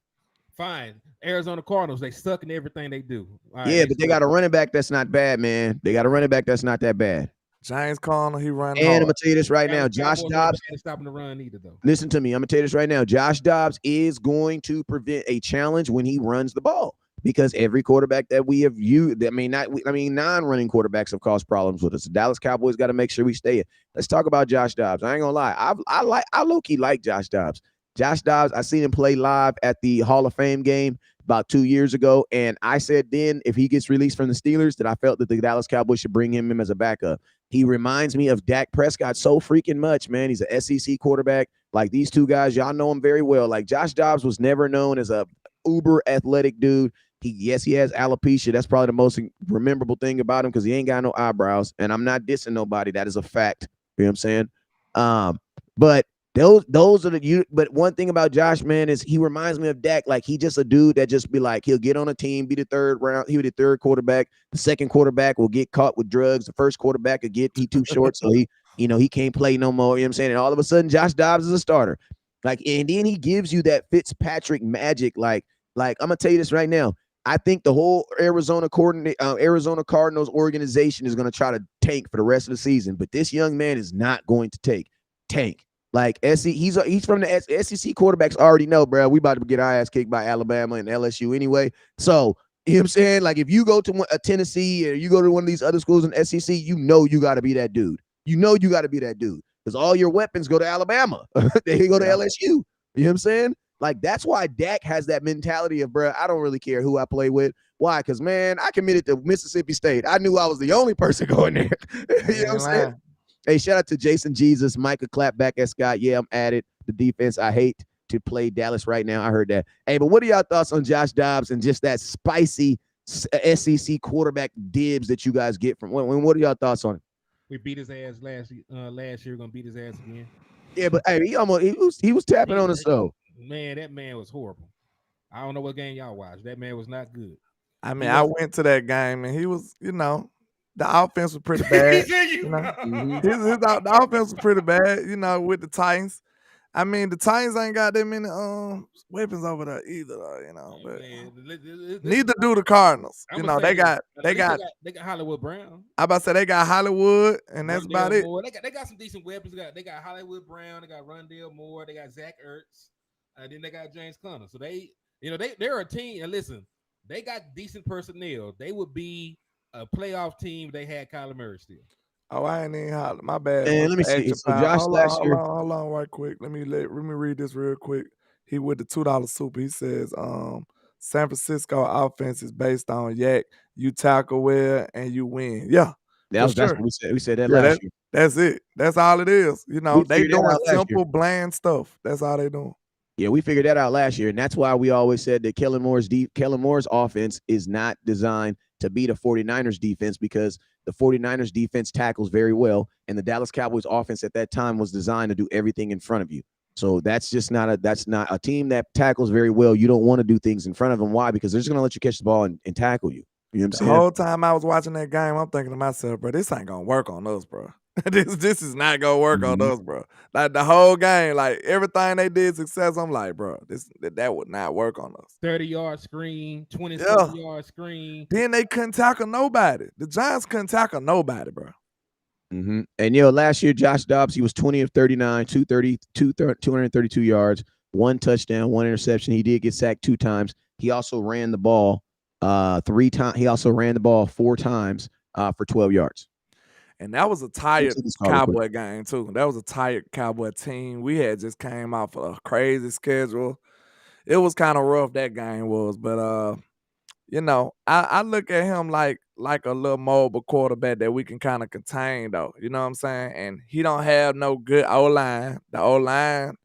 Fine. Arizona Cardinals, they suck in everything they do. All right, Yeah, but they suck. got a running back that's not bad, man. They got a running back that's not that bad. James Conner, he run And I'm hard. gonna tell you this right now, Dallas Josh Cowboys ain't Dobbs. bad at stopping the run either, though. Listen to me. I'm gonna tell you this right now. Josh Dobbs is going to prevent a challenge when he runs the ball because every quarterback that we have used, non-running quarterbacks have caused problems with us. The Dallas Cowboys got to make sure we stay in. Let's talk about Josh Dobbs. I ain't gonna lie. I low-key like Josh Dobbs. Josh Dobbs, I seen him play live at the Hall of Fame game about 2 years ago, and I said then if he gets released from the Steelers, that I felt that the Dallas Cowboys should bring him as a backup. He reminds me of Dak Prescott so freaking much, man. He's an SEC quarterback. Like these two guys, y'all know him very well. Like Josh Dobbs was never known as a uber athletic dude. He has alopecia. That's probably the most memorable thing about him because he ain't got no eyebrows. And I'm not dissing nobody. That is a fact. You know what I'm saying? But those are the but one thing about Josh, man, is he reminds me of Dak. Like he just a dude that just be like, he'll get on a team, be the third round, he'll be the third quarterback. The second quarterback will get caught with drugs. The first quarterback will he too short, so he can't play no more. You know what I'm saying? And all of a sudden, Josh Dobbs is a starter. Like, and then he gives you that Fitzpatrick magic. Like I'm gonna tell you this right now. I think the whole Arizona Cardinals organization is going to try to tank for the rest of the season, but this young man is not going to tank. Like he's from the SEC quarterbacks already know, bro. We about to get our ass kicked by Alabama and LSU anyway. So you know what I'm saying? Like if you go to a Tennessee or you go to one of these other schools in SEC, you know you got to be that dude. You know you got to be that dude because all your weapons go to Alabama. They go to LSU. You know what I'm saying? Like that's why Dak has that mentality of, bro, I don't really care who I play with. Why? Because man, I committed to Mississippi State. I knew I was the only person going there. You know what I'm saying? Hey, shout out to Jason Jesus, Micah Clapback at Scott. Yeah, I'm at it. The defense, I hate to play Dallas right now. I heard that. Hey, but what are y'all thoughts on Josh Dobbs and just that spicy SEC quarterback dibs that you guys get from? What are y'all thoughts on it? We beat his ass last year. We're gonna beat his ass again. Yeah, but hey, he was tapping on us though. Man, that man was horrible. I don't know what game y'all watched. That man was not good. I mean, I went to that game and he was, the offense was pretty bad. The offense was pretty bad, with the Titans. I mean, the Titans ain't got that many weapons over there either, but neither do the Cardinals. They got Hollywood Brown. I about to say they got Hollywood, and that's about it. They got some decent weapons. They got Hollywood Brown, they got Rondale Moore, they got Zach Ertz, then they got James Conner. So they're a team. And listen, they got decent personnel. They would be a playoff team if they had Kyler Murray still. Oh, I ain't even holler. My bad. And let me see. So Josh last year. Hold on, right quick. Let me read this real quick. He with the $2 super. He says, San Francisco offense is based on yak. You tackle well and you win. Yeah. That's what we said. We said that last year. That's it. That's all it is. They doing simple, bland stuff. That's all they doing. Yeah, we figured that out last year, and that's why we always said that Kellen Moore's offense is not designed to beat a 49ers defense because the 49ers defense tackles very well, and the Dallas Cowboys offense at that time was designed to do everything in front of you. So that's not a team that tackles very well. You don't want to do things in front of them. Why? Because they're just going to let you catch the ball and tackle you. You know what I'm saying? The whole time I was watching that game, I'm thinking to myself, bro, this ain't going to work on us, bro. this is not gonna work on us, bro. Like the whole game, like everything they did success. I'm like, bro, that would not work on us. 30-yard screen, 27-yard screen. Then they couldn't tackle nobody. The Giants couldn't tackle nobody, bro. Mm-hmm. And last year Josh Dobbs, he was 20 of 39, 232 yards, 1 touchdown, 1 interception. He did get sacked 2 times. He also ran the ball 3 times. He also ran the ball 4 times for 12 yards. And that was a tired Cowboy game, too. That was a tired Cowboy team. We had just came off a crazy schedule. It was kind of rough, that game was. But, I look at him like a little mobile quarterback that we can kind of contain, though. You know what I'm saying? And he don't have no good O-line. The O-line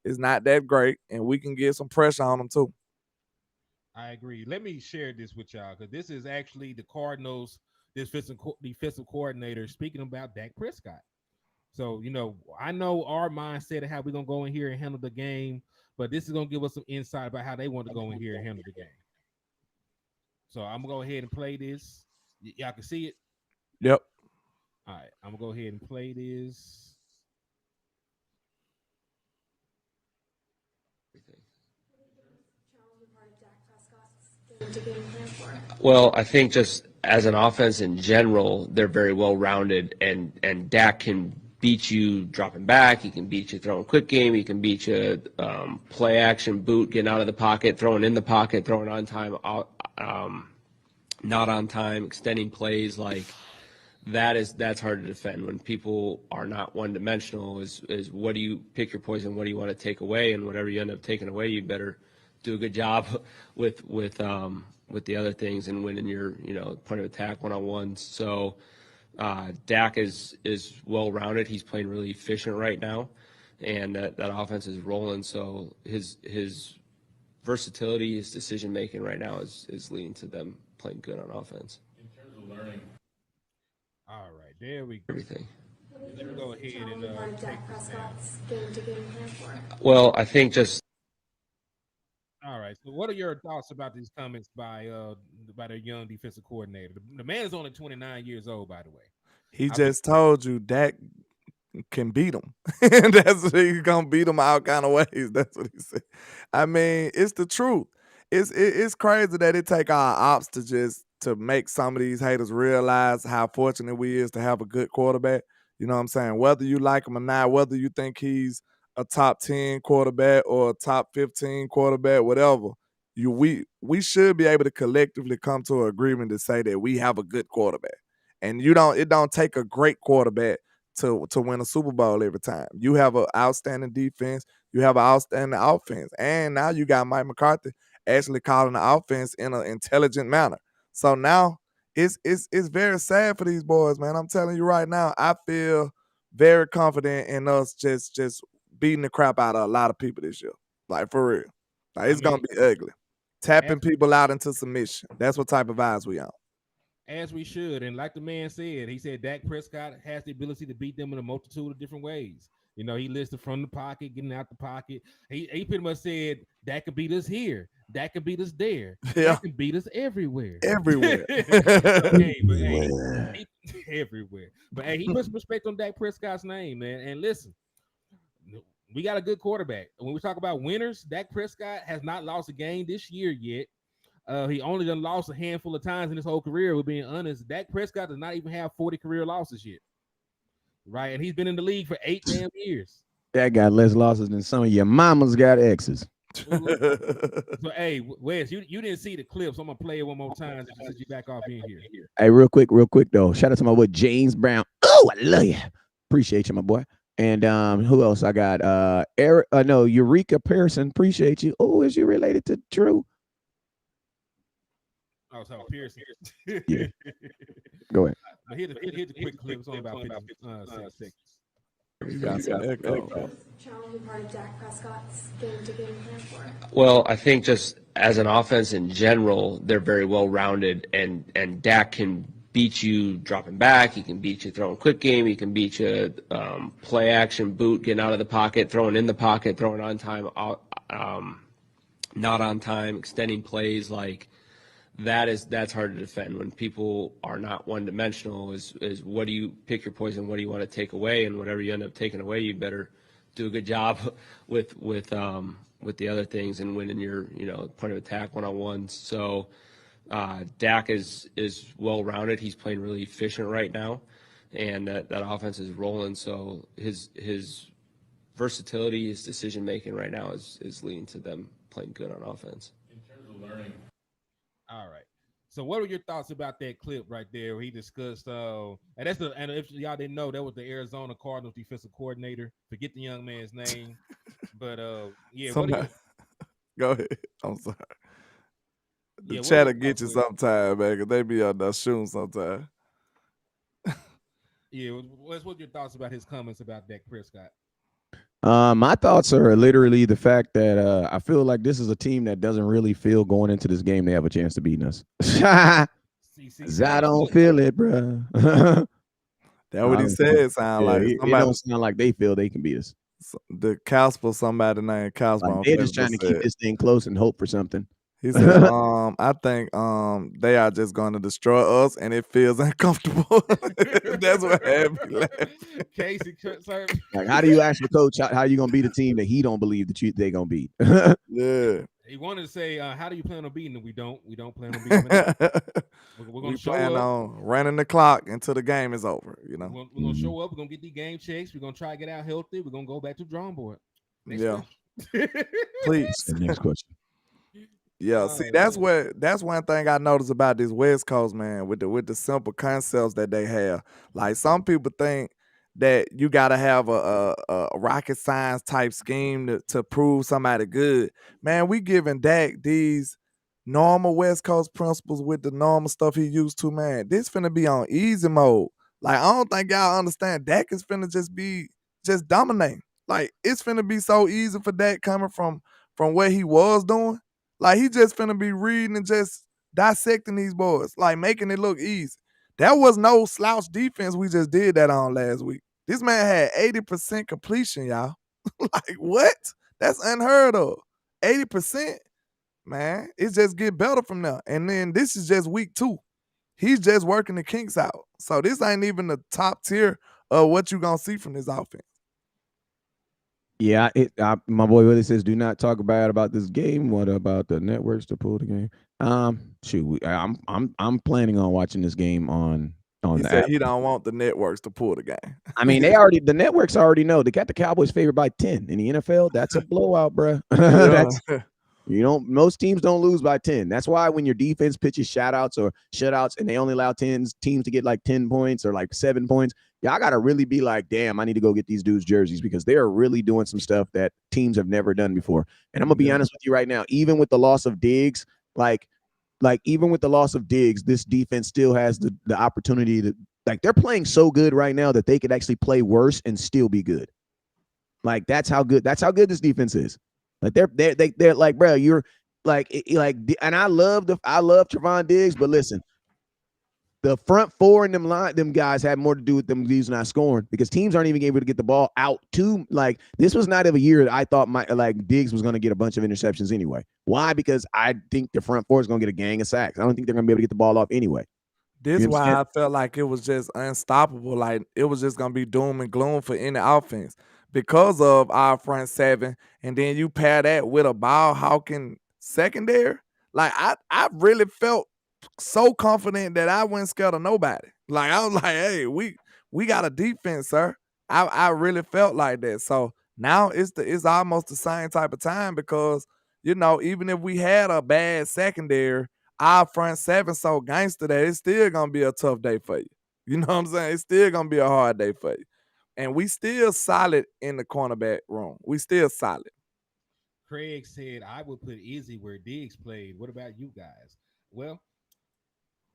is not that great, and we can get some pressure on him, too. I agree. Let me share this with y'all because this is actually the Cardinals' defensive coordinator speaking about Dak Prescott. So, I know our mindset of how we're going to go in here and handle the game, but this is going to give us some insight about how they want to go in here and handle the game. So I'm going to go ahead and play this. Y'all can see it? Yep. All right. I'm going to go ahead and play this. Challenging part of Well, I think just as an offense in general, they're very well rounded, and Dak can beat you dropping back. He can beat you throwing quick game. He can beat you play action, boot, getting out of the pocket, throwing in the pocket, throwing on time, not on time, extending plays. Like that's hard to defend when people are not one dimensional. Is what do you pick your poison? What do you want to take away? And whatever you end up taking away, you better do a good job with the other things and winning your point of attack one-on-ones. So Dak is well rounded. He's playing really efficient right now, and that offense is rolling. So his versatility, his decision making right now is leading to them playing good on offense. In terms of learning. All right, there we go. Everything. Let me go ahead and Dak Prescott's game-to-game plan for it. Well, I think just. All right. So, what are your thoughts about these comments by their young defensive coordinator? The man is only 29 years old, by the way. He just told you Dak can beat him. That's what he's gonna beat him all kind of ways. That's what he said. I mean, it's the truth. It's crazy that it take our ops to make some of these haters realize how fortunate we is to have a good quarterback. You know what I'm saying? Whether you like him or not, whether you think he's a top 10 quarterback or a top 15 quarterback, whatever, we should be able to collectively come to an agreement to say that we have a good quarterback. And it don't take a great quarterback to win a Super Bowl every time. You have an outstanding defense, you have an outstanding offense, and now you got Mike McCarthy actually calling the offense in an intelligent manner. So now it's very sad for these boys, man. I'm telling you right now, I feel very confident in us just beating the crap out of a lot of people this year. Like, for real. Like, it's going to be ugly. Tapping people out into submission. That's what type of vibes we on. As we should. And like the man said, he said Dak Prescott has the ability to beat them in a multitude of different ways. He listed from the pocket, getting out the pocket. He pretty much said Dak can beat us here. Dak can beat us there. Yeah. Dak can beat us everywhere. Everywhere. Everywhere. But hey, he puts respect on Dak Prescott's name, man. And listen, we got a good quarterback. When we talk about winners, Dak Prescott has not lost a game this year yet. He only done lost a handful of times in his whole career. We're being honest. Dak Prescott does not even have 40 career losses yet. Right, and he's been in the league for 8 damn years. That got less losses than some of your mamas got exes. So, hey, Wes, you didn't see the clip, so I'm gonna play it one more time since you back off in here. Hey, real quick though. Shout out to my boy James Brown. Oh, I love you. Appreciate you, my boy. And who else I got? Eureka Pearson. Appreciate you. Oh, is you related to Drew? Oh, so Pearson. Yeah. Go ahead. But here's the quick clip. It's only about 6 seconds. Challenging part of Dak Prescott's game-to-game plan for it. Well, I think just as an offense in general, they're very well rounded, and Dak can beat you dropping back. He can beat you throwing quick game. He can beat you play action, boot, getting out of the pocket, throwing in the pocket, throwing on time, not on time, extending plays. Like that's hard to defend when people are not one dimensional. Is what do you pick your poison? What do you want to take away? And whatever you end up taking away, you better do a good job with the other things and winning your point of attack one-on-ones. So Dak is well rounded. He's playing really efficient right now, and that offense is rolling. So his versatility, his decision making right now is leading to them playing good on offense. In terms of learning. All right. So what are your thoughts about that clip right there where he discussed and if y'all didn't know, that was the Arizona Cardinals defensive coordinator. Forget the young man's name. But go ahead. I'm sorry. The chat will get you sometime, man, because they be on that shooting sometime. Yeah, what's your thoughts about his comments about Dak Prescott? My thoughts are literally the fact that I feel like this is a team that doesn't really feel going into this game they have a chance of beating us. I don't feel it, bro. That's what he said. Sound like it don't sound like they feel they can beat us. The Casper, somebody named Casper. Like they're just trying to keep this thing close and hope for something. He said, I think they are just going to destroy us, and it feels uncomfortable. That's what had me laughing. Casey, like, how do you ask the coach how you going to beat a team that he don't believe that they going to beat? Yeah. He wanted to say, how do you plan on beating them? We don't plan on beating them. We're going We to show plan up. on running the clock until the game is over. You know. We're going to show up. We're going to get these game checks. We're going to try to get out healthy. We're going to go back to the drawing board. Next Yeah. Please. The next question. Yeah, see, that's one thing I noticed about this West Coast, man, with the simple concepts that they have. Like some people think that you gotta have a rocket science type scheme to prove somebody good. Man, we giving Dak these normal West Coast principles with the normal stuff he used to, man. This finna be on easy mode. Like, I don't think y'all understand. Dak is finna just dominating. Like, it's finna be so easy for Dak coming from what he was doing. Like, he just finna be reading and just dissecting these boys, like making it look easy. That was no slouch defense we just did that on last week. This man had 80% completion, y'all. Like, what? That's unheard of. 80%, man. It just get better from there. And then this is just week 2. He's just working the kinks out. So this ain't even the top tier of what you gonna see from this offense. Yeah, my boy Willie says, do not talk bad about this game. What about the networks to pull the game? I'm planning on watching this game on He the said app. he don't want the networks to pull the game. I mean, the networks already know. They got the Cowboys favored by 10 in the NFL. That's a blowout, bro. Most teams don't lose by 10. That's why when your defense pitches shutouts or shutouts and they only allow teams to get like 10 points or like 7 points, y'all got to really be like, damn, I need to go get these dudes jerseys because they are really doing some stuff that teams have never done before. And I'm going to be honest with you right now, even with the loss of Diggs, even with the loss of Diggs, this defense still has the opportunity to, like, they're playing so good right now that they could actually play worse and still be good. Like, that's how good this defense is. Like, they're like, bro, you're like, and I love Trevon Diggs, but listen, the front four and them guys had more to do with them these not scoring because teams aren't even able to get the ball out to, like, this was not of a year that I thought Diggs was going to get a bunch of interceptions anyway. Why? Because I think the front four is going to get a gang of sacks. I don't think they're going to be able to get the ball off anyway. This is why I felt like it was just unstoppable. Like, it was just going to be doom and gloom for any offense because of our front seven. And then you pair that with a ball hawking secondary. Like, I really felt so confident that I wasn't scared of nobody. Like, I was like, hey, we got a defense, sir. I really felt like that. So now it's almost the same type of time because, you know, even if we had a bad secondary, our front seven so gangster that it's still gonna be a tough day for you. You know what I'm saying? It's still gonna be a hard day for you. And we still solid in the cornerback room. We still solid. Craig said, I would put Izzy where Diggs played. What about you guys? Well,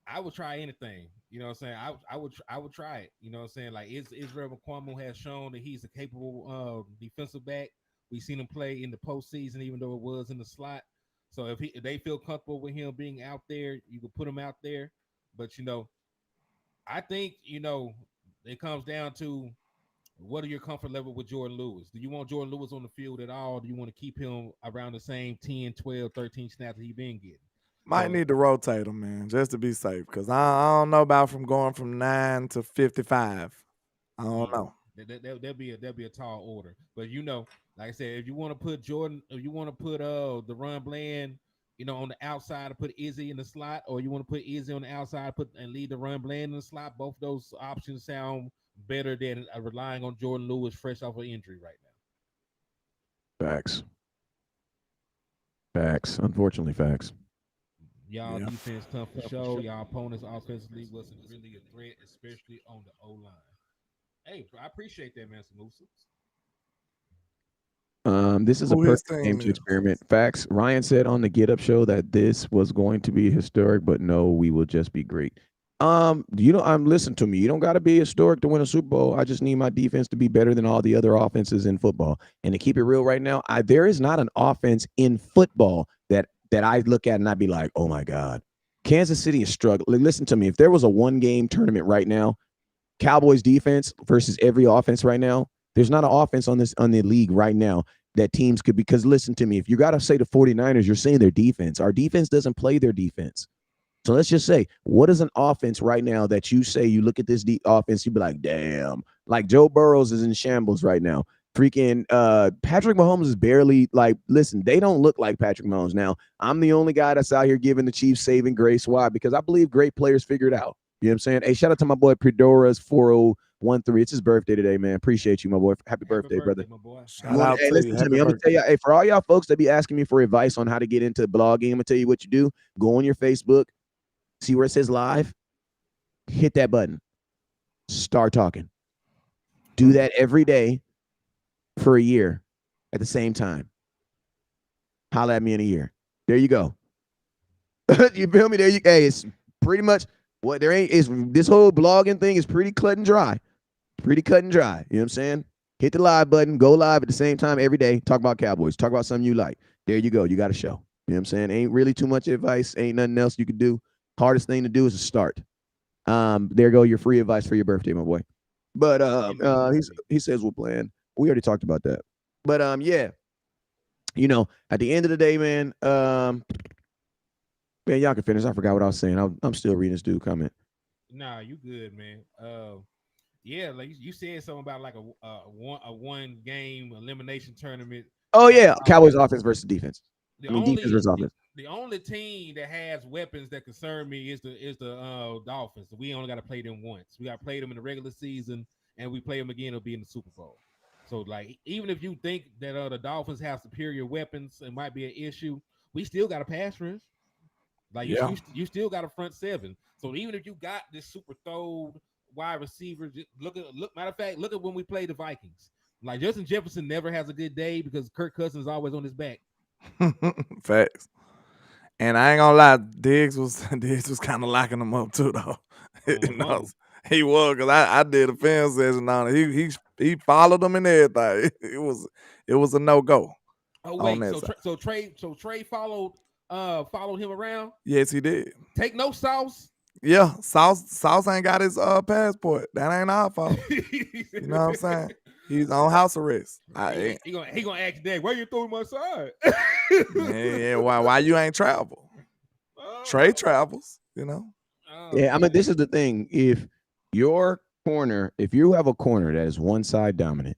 I would try anything. You know what I'm saying? I would try it. You know what I'm saying? Like, Israel McCormick has shown that he's a capable defensive back. We've seen him play in the postseason, even though it was in the slot. So if they feel comfortable with him being out there, you can put him out there. But, you know, I think, you know, it comes down to what are your comfort level with Jordan Lewis? Do you want Jordan Lewis on the field at all? Do you want to keep him around the same 10, 12, 13 snaps that he's been getting? Might need to rotate him, man, just to be safe. Because I don't know about going from 9 to 55. I don't know. There'll be a tall order. But, you know, like I said, if you want to put Jordan, if you want to put the Run Bland, you know, on the outside and put Izzy in the slot, or you want to put Izzy on the outside and leave the Run Bland in the slot, both those options sound better than relying on Jordan Lewis fresh off an injury right now. Facts. Unfortunately, facts. Y'all defense tough for sure. Y'all opponents offensively wasn't really a threat, especially on the O-line. Hey, I appreciate that, man, Samusa. This is a perfect game to experiment. Facts. Ryan said on the Get Up show that this was going to be historic, but no, we will just be great. Listen to me. You don't got to be historic to win a Super Bowl. I just need my defense to be better than all the other offenses in football. And to keep it real right now, there is not an offense in football that I look at and I'd be like, oh my God, Kansas City is struggling. Listen to me. If there was a 1-game tournament right now, Cowboys defense versus every offense right now, there's not an offense on the league right now that teams could, because listen to me, if you got to say the 49ers, you're saying their defense. Our defense doesn't play their defense. So let's just say, what is an offense right now that you say, you look at this offense, you be like, damn, like Joe Burrows is in shambles right now. Freaking Patrick Mahomes is barely like, listen, they don't look like Patrick Mahomes. Now, I'm the only guy that's out here giving the Chiefs saving grace. Why? Because I believe great players figure it out. You know what I'm saying? Hey, shout out to my boy Predora's 4013. It's his birthday today, man. Appreciate you, my boy. Happy birthday, brother. my boy. Shout out Hey, to listen you. to Happy me. I'm gonna tell birthday. you, hey, for all y'all folks that be asking me for advice on how to get into blogging, I'm gonna tell you what you do. Go on your Facebook, see where it says live, hit that button, start talking. Do that every day for a year at the same time. Holla at me in a year. There you go. You feel me? There you go. Hey, it's pretty much what there ain't is this whole blogging thing is pretty cut and dry. Pretty cut and dry. You know what I'm saying? Hit the live button, go live at the same time every day. Talk about Cowboys. Talk about something you like. There you go. You got a show. You know what I'm saying? Ain't really too much advice. Ain't nothing else you could do. Hardest thing to do is to start. There go your free advice for your birthday, my boy. But he says we're playing. We already talked about that. But yeah. You know, at the end of the day, man, man, y'all can finish. I forgot what I was saying. I'm still reading this dude comment. Nah, you good, man. Yeah, like you said something about like a one game elimination tournament. Oh yeah, Cowboys offense versus defense. Defense versus offense. The only team that has weapons that concern me is the Dolphins. We only got to play them once. We got to play them in the regular season, and we play them again. It'll be in the Super Bowl. So, like, even if you think that the Dolphins have superior weapons, it might be an issue. We still got a pass rush. Like, you still got a front seven. So even if you got this super throwed wide receiver, matter of fact, look at when we play the Vikings. Like, Justin Jefferson never has a good day because Kirk Cousins is always on his back. Facts. And I ain't gonna lie, Diggs was kind of locking him up too, though. You know, he was, because I did a film session on it. He followed him and everything. It was a no-go. Oh wait, so Trey followed him around? Yes, he did. Take no sauce. Yeah, Sauce ain't got his passport. That ain't our fault. You know what I'm saying? He's on house arrest. He gonna ask Dak, why you throwing my side? Yeah, why you ain't travel? Trey travels, you know. Yeah, I mean, this is the thing. If you have a corner that is one side dominant,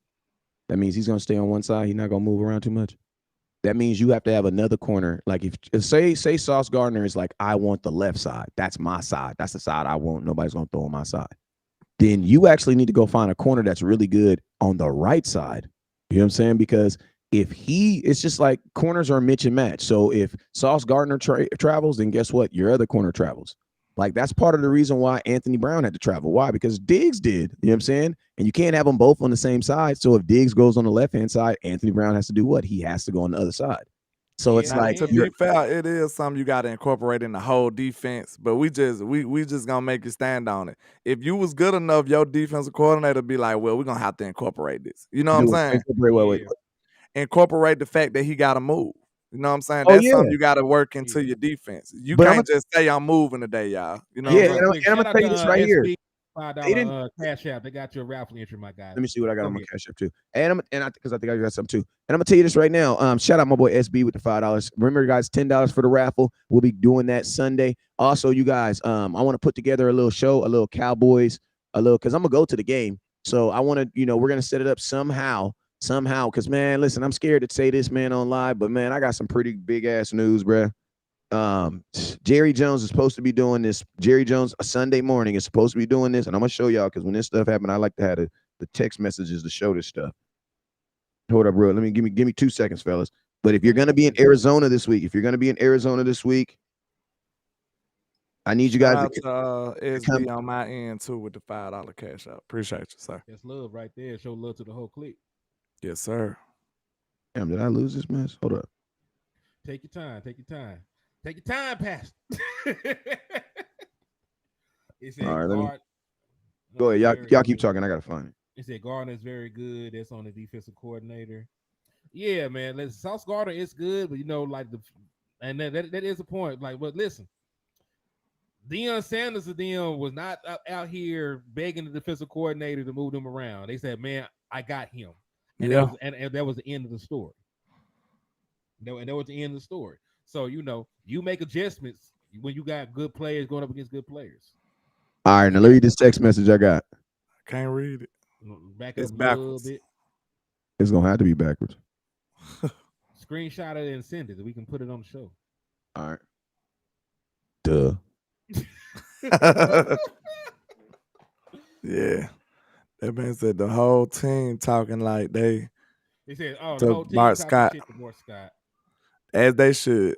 that means he's gonna stay on one side. He's not gonna move around too much. That means you have to have another corner. Like if say Sauce Gardner is like, I want the left side. That's my side. That's the side I want. Nobody's gonna throw on my side. Then you actually need to go find a corner that's really good on the right side. You know what I'm saying? Because it's just like corners are mitch and match. So if Sauce Gardner travels, then guess what? Your other corner travels. Like, that's part of the reason why Anthony Brown had to travel. Why? Because Diggs did. You know what I'm saying? And you can't have them both on the same side. So if Diggs goes on the left-hand side, Anthony Brown has to do what? He has to go on the other side. So it's like, to be fair, it is something you got to incorporate in the whole defense. But we just gonna make you stand on it. If you was good enough, your defensive coordinator be like, well, we're gonna have to incorporate this. You know what I'm saying? Incorporate the fact that he got to move. You know what I'm saying? That's something you got to work into your defense. You can't just say I'm moving today, y'all. You know? Yeah, and I'm gonna tell you this right here. $5 cash app. They got your Raffle entry, my guy. Let me see what I got on my cash app too. Because I think I got something too. And I'm gonna tell you this right now. Shout out my boy SB with the $5. Remember, guys, $10 for the raffle. We'll be doing that Sunday. Also, you guys, I want to put together a little show, a little Cowboys, because I'm gonna go to the game. So I want to, we're gonna set it up somehow. Because, man, listen, I'm scared to say this, man, on live, but man, I got some pretty big ass news, bruh. Jerry Jones is supposed to be doing this. Jerry Jones, a Sunday morning, is supposed to be doing this, and I'm gonna show y'all, because when this stuff happened, I like to have the text messages to show this stuff. Hold up, bro. Give me 2 seconds, fellas. But if you're gonna be in Arizona this week, I need you guys to SB on my end too with the $5 cash out. Appreciate you, sir. That's love right there. Show love to the whole clique. Yes, sir. Damn, did I lose this mess? Hold up. Take your time. Take your time, Pastor. All right, go ahead. Y'all keep talking. I gotta find it. It said Gardner is very good. That's on the defensive coordinator. Yeah, man. Sauce Gardner is good, but that is a point. Like, but listen, Deion Sanders of them was not out here begging the defensive coordinator to move them around. They said, "Man, I got him." And that was the end of the story. That was the end of the story. So, you make adjustments when you got good players going up against good players. All right, now let me read this text message I got. Can't read it. Back it's up backwards. A little bit. It's gonna have to be backwards. Screenshot it and send it. We can put it on the show. All right. Duh. Yeah. That man said the whole team talking like they He said, "Oh, the to whole team Bart talking Scott. shit to Bart Scott." As they should.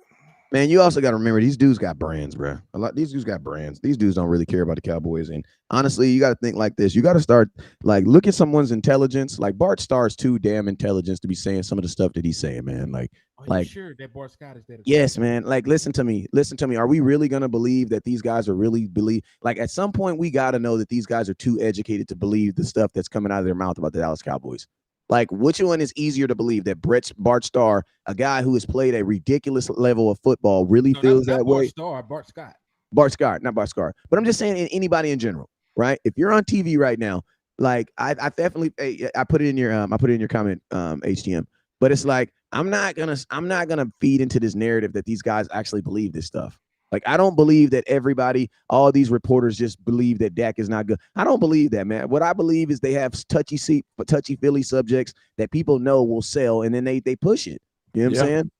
Man, you also got to remember these dudes got brands, bro. A lot these dudes got brands. These dudes don't really care about the Cowboys. And honestly, you got to think like this. You got to start like look at someone's intelligence. Like Bart Starr's too damn intelligent to be saying some of the stuff that he's saying, man. Are you Like sure that Bart Scott is that? yes, man. Like listen to me. Listen to me. Are we really gonna believe that these guys are really believe? Like at some point, we got to know that these guys are too educated to believe the stuff that's coming out of their mouth about the Dallas Cowboys. Like, which one is easier to believe that Bart Starr, a guy who has played a ridiculous level of football, really No, feels not that Bart way? Starr, Bart Scott. Bart Scott, not Bart Scott. But I'm just saying, anybody in general, right? If you're on TV right now, like I definitely, I put it in your, I put it in your comment, HTM. But it's like I'm not gonna feed into this narrative that these guys actually believe this stuff. Like I don't believe that everybody, all these reporters just believe that Dak is not good. I don't believe that, man. What I believe is they have touchy feely subjects that people know will sell, and then they push it. You know what I'm saying?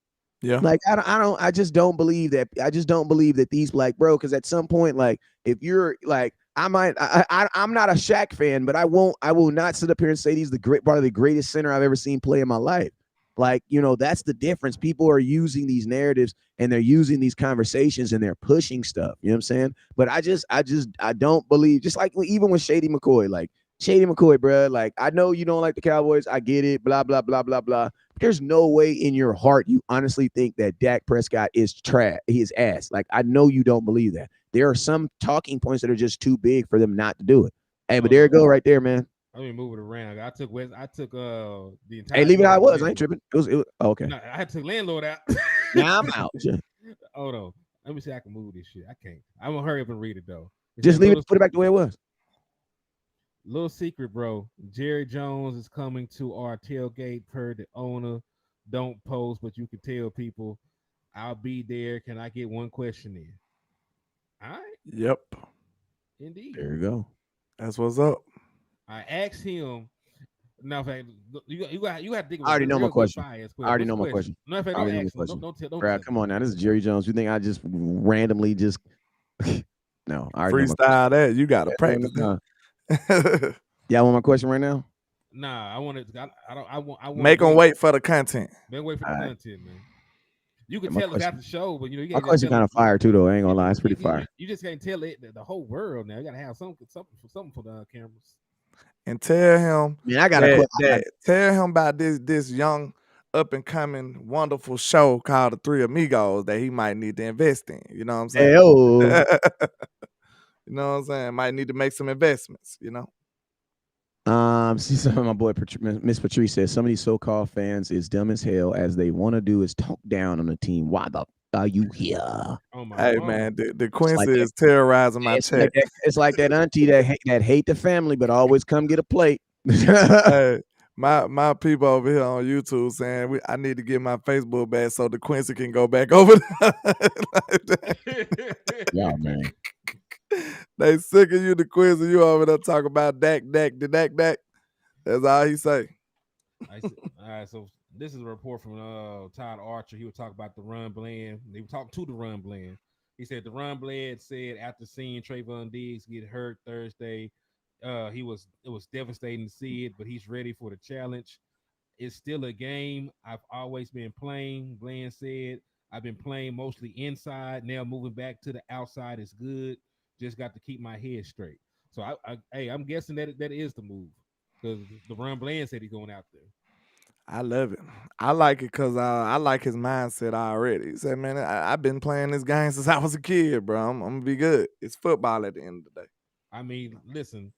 Yeah. Like I just don't believe that. I just don't believe that these like, bro, because at some point, like if you're like, I'm not a Shaq fan, but I will not sit up here and say he's probably the greatest center I've ever seen play in my life. Like, that's the difference. People are using these narratives and they're using these conversations and they're pushing stuff. You know what I'm saying? But I don't believe, just like even with Shady McCoy, like Shady McCoy, bro, like I know you don't like the Cowboys. I get it, blah, blah, blah, blah, blah. But there's no way in your heart you honestly think that Dak Prescott is trash, his ass. Like, I know you don't believe that. There are some talking points that are just too big for them not to do it. Hey, but there you go right there, man. Let me move it around. I took the entire. Hey, leave it how it was. I ain't tripping. It was okay. No, I had to landlord out. Now I'm out. Hold on. Let me see if I can move this shit. I can't. I'm gonna hurry up and read it though. Just leave it, put it back the way it was. Little secret, bro. Jerry Jones is coming to our tailgate per the owner. Don't post, but you can tell people I'll be there. Can I get one question in? All right. Yep. Indeed. There you go. That's what's up. I asked him. Now, in fact, you have to think. I already know my question. I already know my question. No, in fact, don't ask question. Don't bro, come on now. This is Jerry Jones. You think I just randomly just no? I already freestyle that. You got to practice. Yeah, I want my question right now. Nah, I want it. I want. Make them wait for the content. Wait for the content, man. You can tell us after the show, but you my question kind of fire too, though. I ain't gonna lie, it's pretty fire. You just can't tell it the whole world now. You gotta have something for the cameras. And tell him, I got tell him about this young up and coming wonderful show called The Three Amigos that he might need to invest in. You know what I'm saying? You know what I'm saying? Might need to make some investments. See, some of my boy Miss Patrice says some of these so-called fans is dumb as hell. As they want to do is talk down on the team. Why the are you here? Oh my hey God. man, the Quincy is terrorizing my chat. It's like that auntie that hate the family but always come get a plate. Hey, my people over here on YouTube saying I need to get my Facebook back so the Quincy can go back over there. Yeah, man. They sick of you, the Quincy. You over there talking about Dak. That's all he say. All right, so this is a report from Todd Archer. He would talk about the run blend. They would talk to the run blend. He said the run blend said after seeing Trayvon Diggs get hurt Thursday, it was devastating to see it, but he's ready for the challenge. It's still a game I've always been playing. Bland said, I've been playing mostly inside. Now moving back to the outside is good. Just got to keep my head straight. So I'm guessing that is the move because the Ron Bland said he's going out there. I love it. I like it because I like his mindset already. He said, man, I've been playing this game since I was a kid, bro. I'm going to be good. It's football at the end of the day. I mean, listen,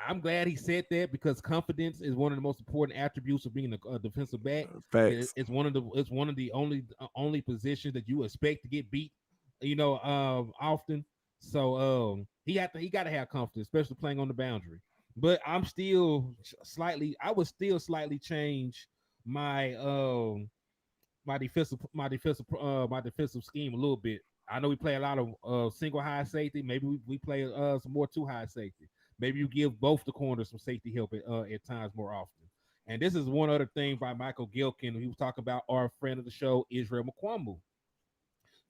I'm glad he said that because confidence is one of the most important attributes of being a defensive back. Facts. It's one of the only positions that you expect to get beat, often. So he got to have confidence, especially playing on the boundary. But I would still slightly change my defensive scheme a little bit. I know we play a lot of single high safety. Maybe we play some more two high safety. Maybe you give both the corners some safety help at times more often. And this is one other thing by Michael Gilkin. He was talking about our friend of the show, Israel McQuamble.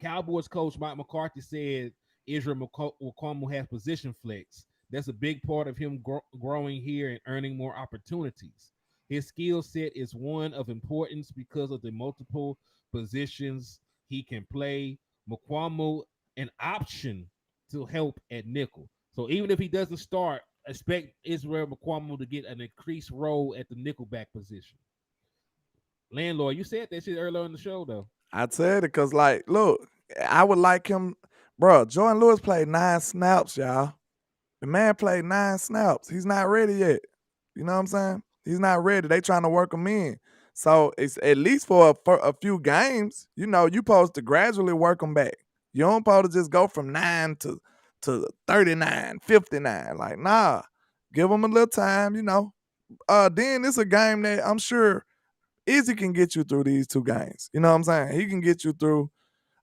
Cowboys coach Mike McCarthy said Israel McQuamble has position flex. That's a big part of him growing here and earning more opportunities. His skill set is one of importance because of the multiple positions he can play. McQuamble an option to help at nickel. So even if he doesn't start, expect Israel McQuamble to get an increased role at the nickelback position. Landlord, you said that shit earlier in the show, though. I said it because, like, look, I would like him, bro. Jordan Lewis played 9 snaps, y'all. The man played 9 snaps. He's not ready yet. You know what I'm saying? He's not ready. They trying to work him in. So it's at least for a few games. You know, you supposed to gradually work him back. You don't supposed to just go from 9 to 39, 59. Like, nah, give him a little time. You know. Then it's a game that I'm sure Izzy can get you through these 2 games. You know what I'm saying? He can get you through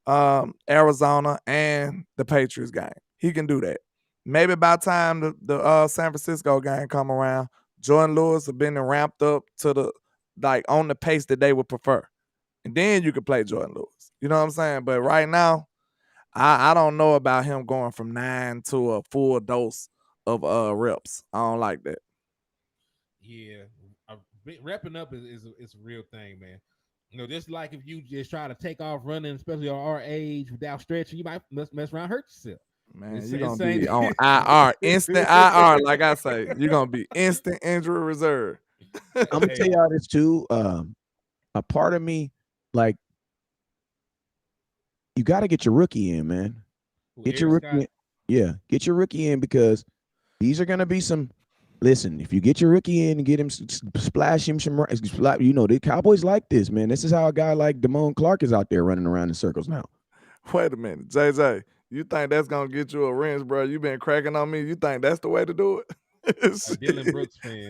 Arizona and the Patriots game. He can do that. Maybe by the time the San Francisco game come around, Jordan Lewis have been ramped up to the on the pace that they would prefer. And then you could play Jordan Lewis. You know what I'm saying? But right now, I don't know about him going from 9 to a full dose of reps. I don't like that. Yeah, repping up is a real thing, man. You know, just like if you just try to take off running, especially at our age, without stretching, you might mess around, hurt yourself. Man, you're going to be on IR, instant IR, like I say. You're going to be instant injury reserve. I'm going to tell y'all this too. A part of me, like, you got to get your rookie in, man. Get your rookie in. Yeah, get your rookie in because these are going to be some. Listen, if you get your rookie in and get him, splash him some, you know, the Cowboys like this, man. This is how a guy like Damone Clark is out there running around in circles now. Wait a minute, JJ. You think that's going to get you a wrench, bro? You been cracking on me. You think that's the way to do it? A Dylan Brooks fan.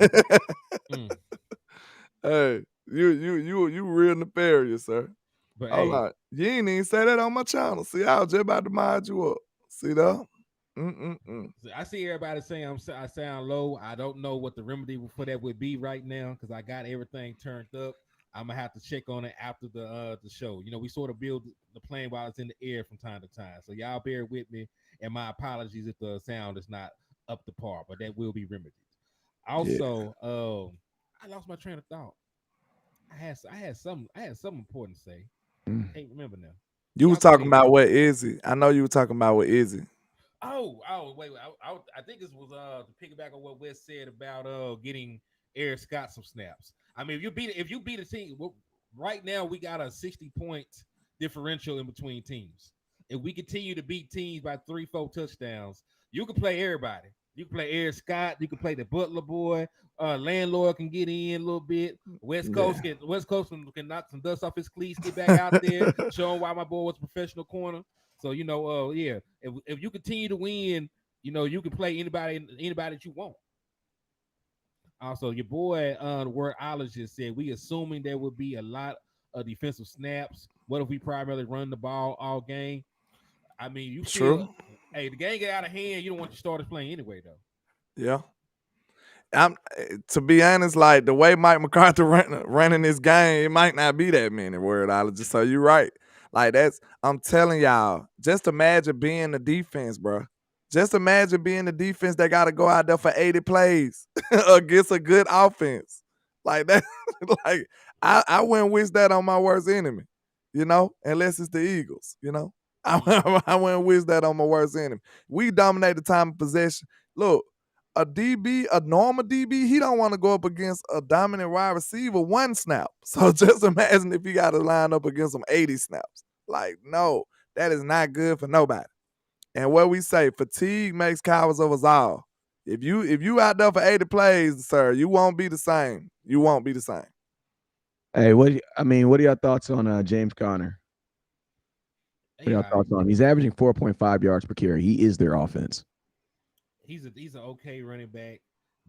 Hey, you real nefarious, sir. But hold on. You ain't even say that on my channel. See, I was just about to mod you up. See that? I see everybody saying I sound low. I don't know what the remedy for that would be right now because I got everything turned up. I'm gonna have to check on it after the show. You know, we sort of build the plane while it's in the air from time to time. So y'all bear with me, and my apologies if the sound is not up to par, but that will be remedied. Also, I lost my train of thought. I had something important to say. Can't remember now. You was talking about what Izzy. I know you were talking about what Izzy. Oh, wait. I think this was to piggyback on what Wes said about getting Eric Scott some snaps. I mean, if you beat a team right now, we got a 60-point differential in between teams. If we continue to beat teams by 3-4 touchdowns, you can play everybody. You can play Eric Scott. You can play the Butler boy. Landlord can get in a little bit. West Coast can knock some dust off his cleats, get back out there, show him why my boy was a professional corner. So you know, if you continue to win, you know you can play anybody that you want. Also, your boy, the wordologist said we assuming there will be a lot of defensive snaps. What if we primarily run the ball all game? I mean, you feel, hey, the game get out of hand. You don't want your starters playing anyway, though. Yeah. To be honest, like the way Mike McCarthy running this game, it might not be that many wordologists. So you're right. Like I'm telling y'all, just imagine being the defense, bro. Just imagine being the defense that got to go out there for 80 plays against a good offense. Like that, like I wouldn't wish that on my worst enemy, you know, unless it's the Eagles, you know. I wouldn't wish that on my worst enemy. We dominate the time of possession. Look, a DB, a normal DB, he don't want to go up against a dominant wide receiver 1 snap. So just imagine if you got to line up against them 80 snaps. Like, no, that is not good for nobody. And what we say, fatigue makes cowards of us all. If you out there for 80 plays, sir, you won't be the same. You won't be the same. Hey, what are your thoughts on James Conner? What are your thoughts on him? He's averaging 4.5 yards per carry. He is their offense. He's an okay running back.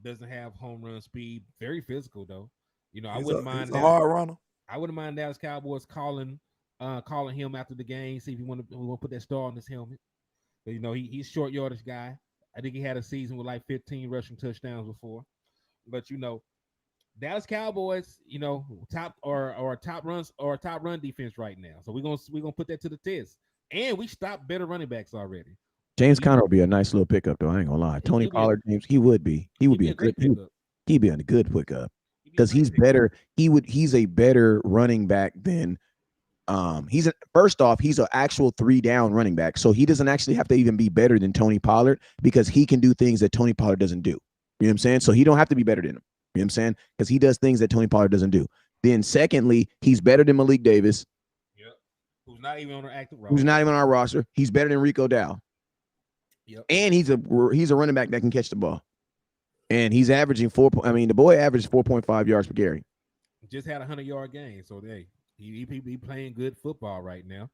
Doesn't have home run speed. Very physical though. You know, I wouldn't mind. He's a hard runner. I wouldn't mind Dallas Cowboys calling him after the game, see if he want to put that star on his helmet. But, you know, he's a short yardage guy. I think he had a season with like 15 rushing touchdowns before. But, you know, Dallas Cowboys, top or top run defense right now. So we're gonna put that to the test. And we stopped better running backs already. James Conner would be a nice little pickup, though. I ain't gonna lie. Tony Pollard, James, he would be a great good pickup. he'd be a good pickup because he's better. He's a better running back than first off, he's an actual 3-down running back. So he doesn't actually have to even be better than Tony Pollard because he can do things that Tony Pollard doesn't do. You know what I'm saying? So he don't have to be better than him. You know what I'm saying? Because he does things that Tony Pollard doesn't do. Then secondly, he's better than Malik Davis. Yep. Who's not even on our active roster. Who's not even on our roster. He's better than Rico Dow. Yep. And he's a running back that can catch the ball. And he's averaging the boy averaged 4.5 yards per carry. Just had a 100-yard game. So he playing good football right now.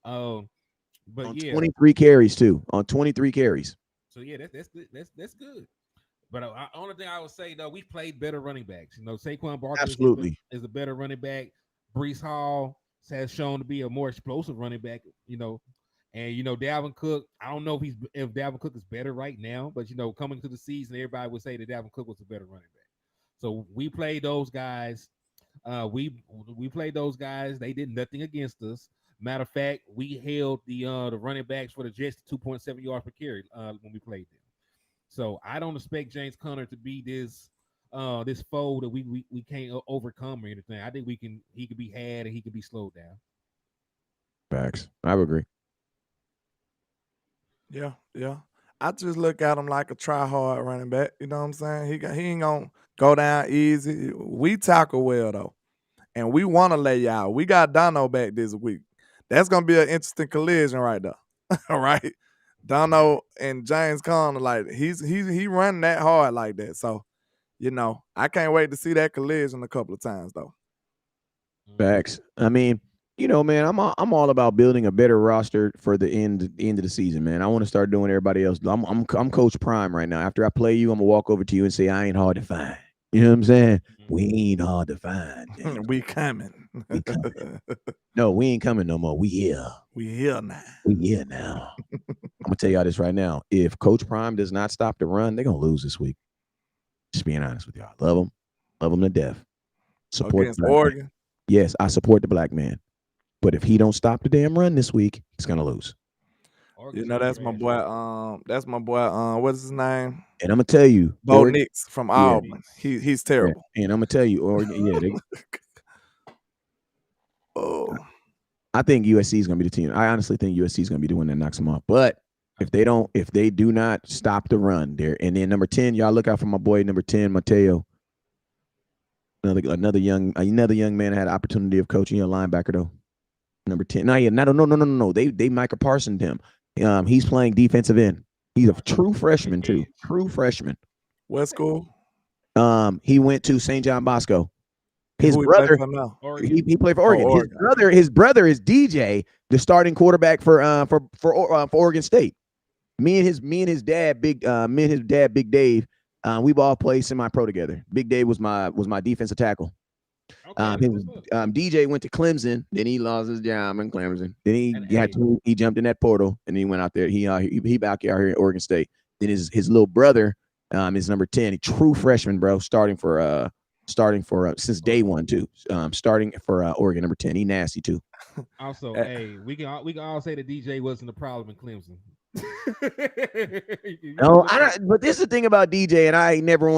But on yeah, 23 carries too. On 23 carries. So yeah, that's good. That's good. But only thing I would say though, we played better running backs. Saquon Barkley absolutely is a better running back. Breece Hall has shown to be a more explosive running back. And Dalvin Cook. I don't know if Dalvin Cook is better right now, but coming to the season, everybody would say that Dalvin Cook was a better running back. So we played those guys. We played those guys. They did nothing against us. Matter of fact, we held the running backs for the Jets to 2.7 yards per carry when we played them. So I don't expect James Conner to be this foe that we can't overcome or anything. I think he could be had and he could be slowed down. Facts. I would agree. Yeah. I just look at him like a try-hard running back. You know what I'm saying? He ain't gonna go down easy. We tackle well though, and we want to lay you out. We got Dono back this week. That's gonna be an interesting collision right there. All right, Dono and James Conner, like he running that hard like that. So, I can't wait to see that collision a couple of times though. Facts. I mean, man, I'm all about building a better roster for the end of the season, man. I want to start doing everybody else. I'm Coach Prime right now. After I play you, I'm gonna walk over to you and say I ain't hard to find. You know what I'm saying? We ain't hard to find. We coming. No, we ain't coming no more. We here. We here now. I'm gonna tell y'all this right now. If Coach Prime does not stop the run, they're gonna lose this week. Just being honest with y'all. Love them to death. Support against Oregon. Yes, I support the black man. But if he don't stop the damn run this week, he's gonna lose. That's my boy. That's my boy. What's his name? And I'm gonna tell you, Bo Nix from Auburn. He's terrible. Yeah. And I'm gonna tell you, Oregon. I think USC is gonna be the team. I honestly think USC is gonna be the one that knocks them off. But if they do not stop the run there, and then number 10, y'all look out for my boy number 10, Mateo. Another young man had an opportunity of coaching a linebacker though. Number 10. No. They Micah Parsoned him. He's playing defensive end. He's a true freshman too. True freshman. What school? He went to St. John Bosco. His brother, he played for Oregon. His brother is DJ, the starting quarterback for Oregon State. Me and his dad, Big Dave. We've all played semi-pro together. Big Dave was my defensive tackle. Okay, DJ went to Clemson, then he lost his job in Clemson. Then he jumped in that portal and he went out there. He back out here at Oregon State. Then his little brother is number 10, a true freshman, bro, starting for since day one too. Starting for Oregon, number 10. He nasty too. Also, we can all say that DJ wasn't the problem in Clemson. No, but this is the thing about DJ, and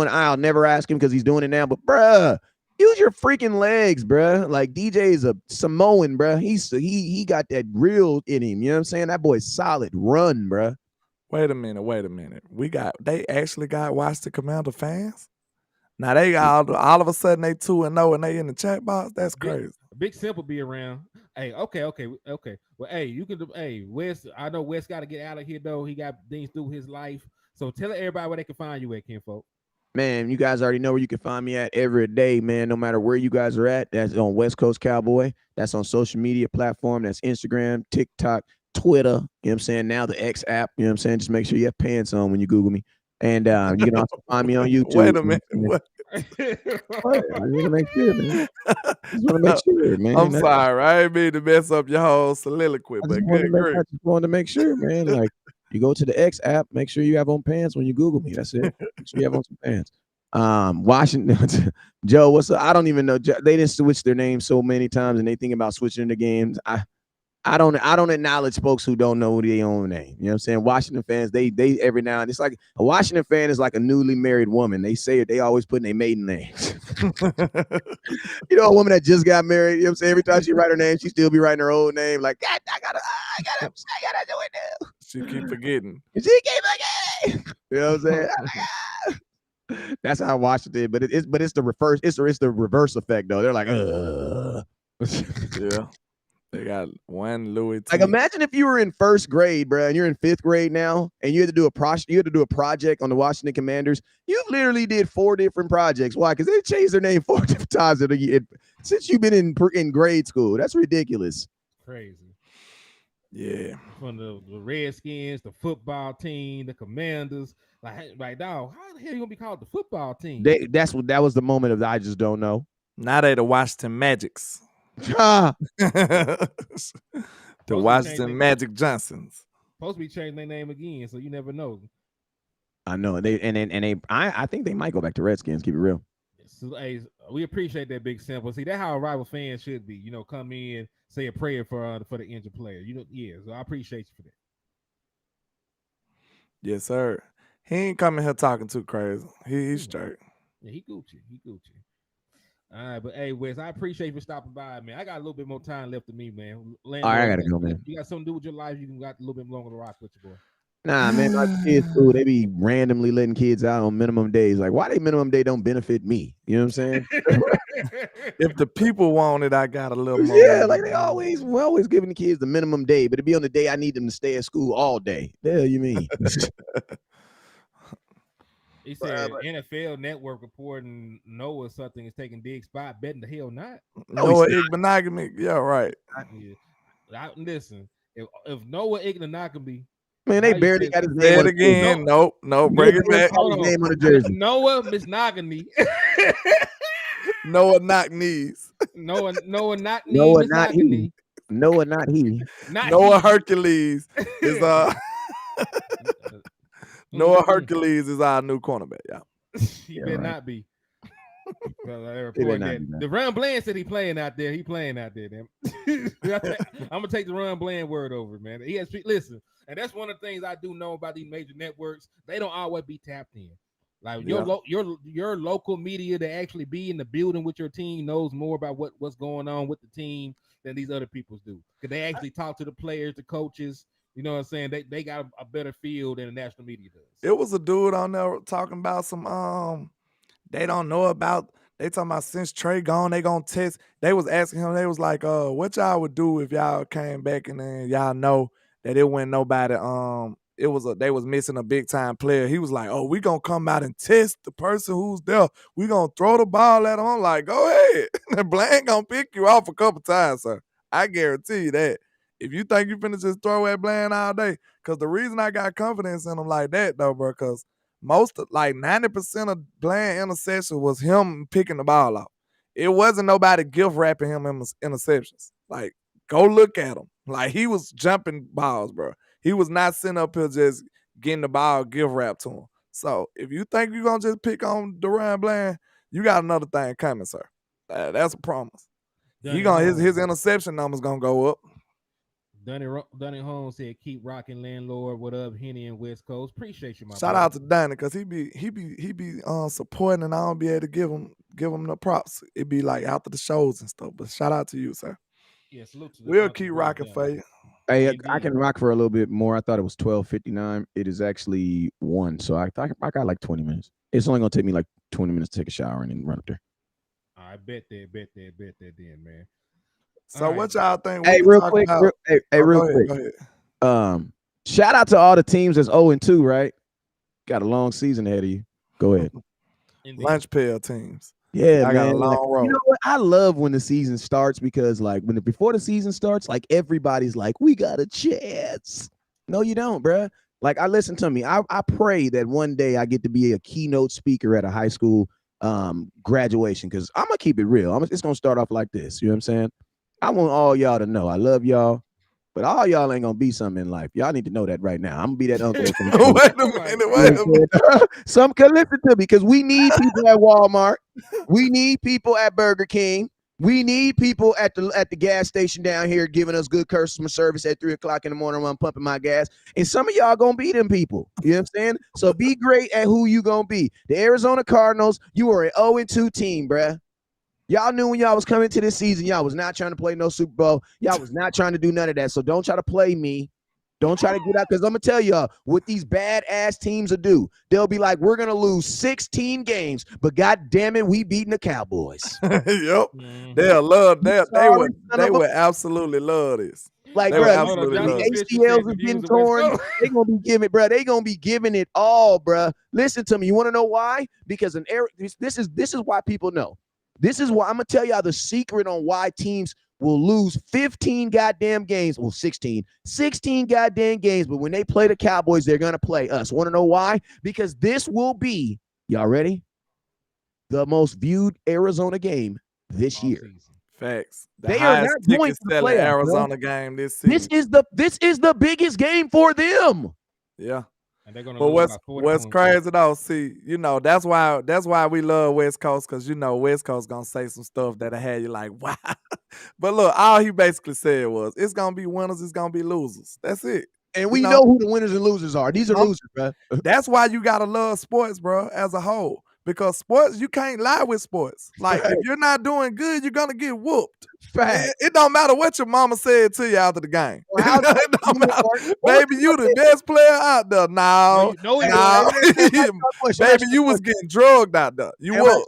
I'll never ask him because he's doing it now. But bruh, use your freaking legs, bruh. Like DJ is a Samoan, bruh. He got that real in him. You know what I'm saying? That boy's solid. Run, bruh. Wait a minute. They actually got Watch the Commander fans. Now they got all of a sudden they 2-0 and they in the chat box. That's crazy. Big Simple be around. Hey, okay. Well, Wes. I know Wes got to get out of here though. He got things through his life. So tell everybody where they can find you at, Kinfolk. Man, you guys already know where you can find me at every day, man. No matter where you guys are at, that's on West Coast Cowboy. That's on social media platform. That's Instagram, TikTok, Twitter. You know what I'm saying? Now the X app. You know what I'm saying? Just make sure you have pants on when you Google me. And you can also find me on YouTube. Wait a minute. What? I just want to make sure, man. I'm sorry. I ain't mean to mess up your whole soliloquy, but good grief. I just wanted to make sure, man. Like, you go to the X app, make sure you have on pants when you Google me. That's it. Make sure you have on some pants. Washington, Joe, what's up? I don't even know. They didn't switch their name so many times, and they think about switching the games. I don't acknowledge folks who don't know their own name. You know what I'm saying? Washington fans, they every now and it's like a Washington fan is like a newly married woman. They say it, they always put in their maiden names. You know, a woman that just got married, you know what I'm saying? Every time she write her name, she still be writing her old name. Like, God, I gotta do it now. She keep forgetting. She keep forgetting. You know what I'm saying? That's how Washington, but it's the reverse. It's the reverse effect though. They're like, Yeah, they got one Louis. Like, imagine if you were in first grade, bro, and you're in fifth grade now, and you had to do a project on the Washington Commanders. You literally did 4 different projects. Why? Because they changed their name 4 different times since you've been in grade school. That's ridiculous. Crazy. Yeah, From the Redskins, the football team, the Commanders. Like, dog, how the hell you gonna be called the football team? That was the moment of I just don't know. now they the Washington Magics. The Washington Magic Johnsons. Supposed to be changing their name again, so you never know. I know. I think they might go back to Redskins. Keep it real. So, hey, we appreciate that, Big Simple. See, that's how a rival fan should be. You know, come in, say a prayer for the injured player. You know, yeah. So I appreciate you for that. Yes, sir. He ain't coming here talking too crazy. He's straight. Yeah, he Gucci. All right, but hey, Wes, I appreciate you for stopping by, man. I got a little bit more time left of me, man. All right, I gotta go, man. You got something to do with your life? You got a little bit longer to rock with your boy. Nah, man, my kids cool. They be randomly letting kids out on minimum days. Like, why they minimum day don't benefit me? You know what I'm saying? If the people want it, I got a little more. Yeah, like we're always giving the kids the minimum day, but it'd be on the day I need them to stay at school all day. The hell you mean? He said NFL Network reporting Noah something is taking Dig's spot. Betting the hell not. Noah Igbenogamy. Yeah, right. Listen, if Noah Igbenogamy, man, they barely got his name. Say it again. Nope. Bring it back. His name on the jersey. Noah Misnogany. Noah knock knees. Noah not he. Noah not he. Noah Hercules is Noah Hercules is our new cornerback. Yeah, he better not be. The Ron Bland said he playing out there. He playing out there. Damn. I'm gonna take the Ron Bland word over, man. He has listen, and that's one of the things I do know about these major networks. They don't always be tapped in. Like your local media to actually be in the building with your team knows more about what's going on with the team than these other people do. Because they actually talk to the players, the coaches. You know what I'm saying? They got a better feel than the national media does. It was a dude on there talking about some they don't know about. They talking about since Trey gone, they gonna test. They was asking him. They was like, what y'all would do if y'all came back and then y'all know that it wasn't nobody. They was missing a big time player. He was like, oh, we gonna come out and test the person who's there. We gonna throw the ball at him. I'm like, go ahead. Bland gonna pick you off a couple times, sir. I guarantee you that. If you think you finna just throw at Bland all day, because the reason I got confidence in him like that, though, bro, because 90% of Bland interception was him picking the ball off. It wasn't nobody gift wrapping him in interceptions. Like, go look at him. Like, he was jumping balls, bro. He was not sitting up here just getting the ball gift wrapped to him. So, if you think you're going to just pick on Deron Bland, you got another thing coming, sir. That's a promise. His interception number's going to go up. Dunny Holmes said, "Keep rocking, landlord. What up, Henny and West Coast? Appreciate you, my Shout out to Dunny because he be supporting, and I don't be able to give him the props. It be like after the shows and stuff. But shout out to you, sir. Yeah, salute to we'll keep rocking for you. Hey, I can rock for a little bit more. I thought it was 12:59. It is actually 1, so I got like 20 minutes. It's only gonna take me like 20 minutes to take a shower and then run up there. I bet that then, man. So what y'all think? Hey, real quick. Go ahead. Shout out to all the teams that's 0-2, right? Got a long season ahead of you. Go ahead. Lunch pail teams. Yeah, I got a long road. You know what? I love when the season starts because, like, before the season starts, like everybody's like, "We got a chance." No, you don't, bruh. Like, listen to me. I pray that one day I get to be a keynote speaker at a high school graduation because I'm gonna keep it real. It's gonna start off like this. You know what I'm saying? I want all y'all to know I love y'all. But all y'all ain't gonna be something in life. Y'all need to know that right now. I'm gonna be that uncle. Wait a minute. Some can listen to me because we need people at Walmart. We need people at Burger King. We need people at the gas station down here giving us good customer service at 3 o'clock in the morning when I'm pumping my gas. And some of y'all gonna be them people. You know what I'm saying? So be great at who you gonna be. The Arizona Cardinals, you are an 0-2 team, bruh. Y'all knew when y'all was coming to this season, y'all was not trying to play no Super Bowl. Y'all was not trying to do none of that. So don't try to play me. Don't try to get out, because I'm going to tell y'all what these bad-ass teams will do. They'll be like, we're going to lose 16 games, but God damn it, we beating the Cowboys. Yep. They'll love that. They would absolutely love this. Like, they bro, absolutely love the ACLs have been torn. They're going to be giving, bro. They're going to be giving it all, bro. Listen to me. You want to know why? Because this is why people know. This is why I'm going to tell y'all the secret on why teams will lose 15 goddamn games. Well, 16 goddamn games. But when they play the Cowboys, they're going to play us. Want to know why? Because this will be, y'all ready? The most viewed Arizona game this year. Facts. They are not going to the playoffs, Arizona game this season. This is the biggest game for them. Yeah. And they're gonna what's crazy though, see, you know, that's why we love West Coast, because you know West Coast gonna say some stuff that'll have you like, wow. But look, all he basically said was it's gonna be winners, it's gonna be losers. That's it. And we know who the winners and losers are. These are losers, bro. That's why you gotta love sports, bro, as a whole. Because sports, you can't lie with sports. Like, if you're not doing good, you're gonna get whooped. It don't matter what your mama said to you after the game. It don't matter. Baby, you the best player out there. No. Baby, you was getting drugged out there. You was.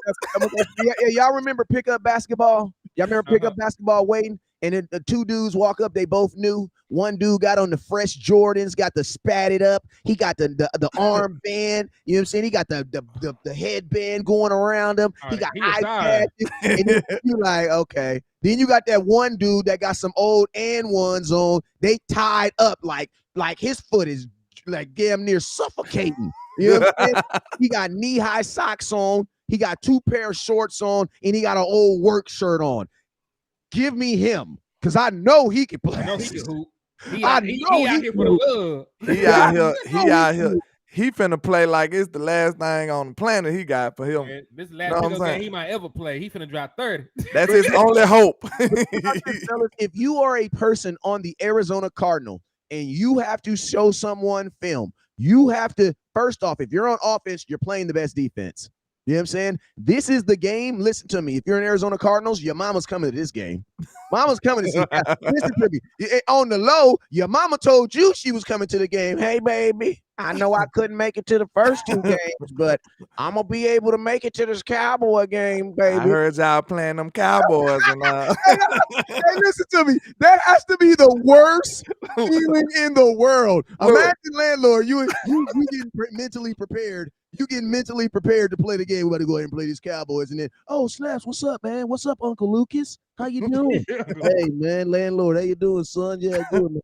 Y'all remember pickup basketball? Y'all remember pickup basketball waiting? And then the two dudes walk up, they both knew. One dude got on the fresh Jordans, got the spatted up. He got the armband, you know what I'm saying? He got the headband going around him. He got eye patches. And you're like, okay. Then you got that one dude that got some old and ones on. They tied up like his foot is like damn near suffocating. You know what I'm saying? He got knee-high socks on. He got 2 pair of shorts on, and he got an old work shirt on. Give me him, because I know he can play. I know he can hoop. He out here for the love. He out here. He finna play like it's the last thing on the planet he got for him. Man, this last game he might ever play. He finna drop 30. That's his only hope. If you are a person on the Arizona Cardinal and you have to show someone film, you have to, first off, if you're on offense, you're playing the best defense. You know what I'm saying? This is the game. Listen to me. If you're in Arizona Cardinals, your mama's coming to this game. Mama's coming to see that. Listen to me. On the low, your mama told you she was coming to the game. Hey, baby, I know I couldn't make it to the first 2 games, but I'm going to be able to make it to this Cowboy game, baby. I heard y'all playing them Cowboys. And, hey, listen to me. That has to be the worst feeling in the world. Imagine, landlord, you getting mentally prepared. You getting mentally prepared to play the game. We're about to go ahead and play these Cowboys. And then, oh, Slaps, what's up, man? What's up, Uncle Lucas? How you doing? Hey, man, landlord, how you doing, son? Yeah, good, man.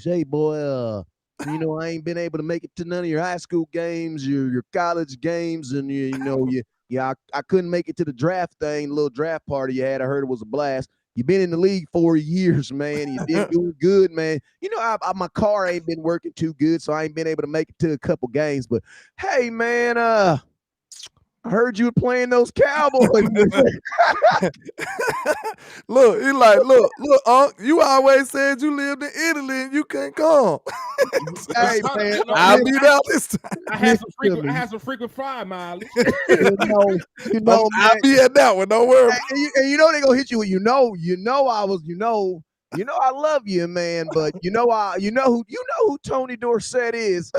Hey, boy, you know, I ain't been able to make it to none of your high school games, your college games, and, I couldn't make it to the draft thing, the little draft party you had. I heard it was a blast. You've been in the league 4 years, man. You've been doing good, man. You know, my car ain't been working too good, so I ain't been able to make it to a couple games. But, hey, man, I heard you were playing those Cowboys. Look, he like, look, Unc, you always said you lived in Italy and you can't come. Hey, man, I'll be there this time. I had some frequent fly mileage. I'll be at that one. Don't worry. And you know they gonna hit you with I love you, man, but you know who Tony Dorsett is.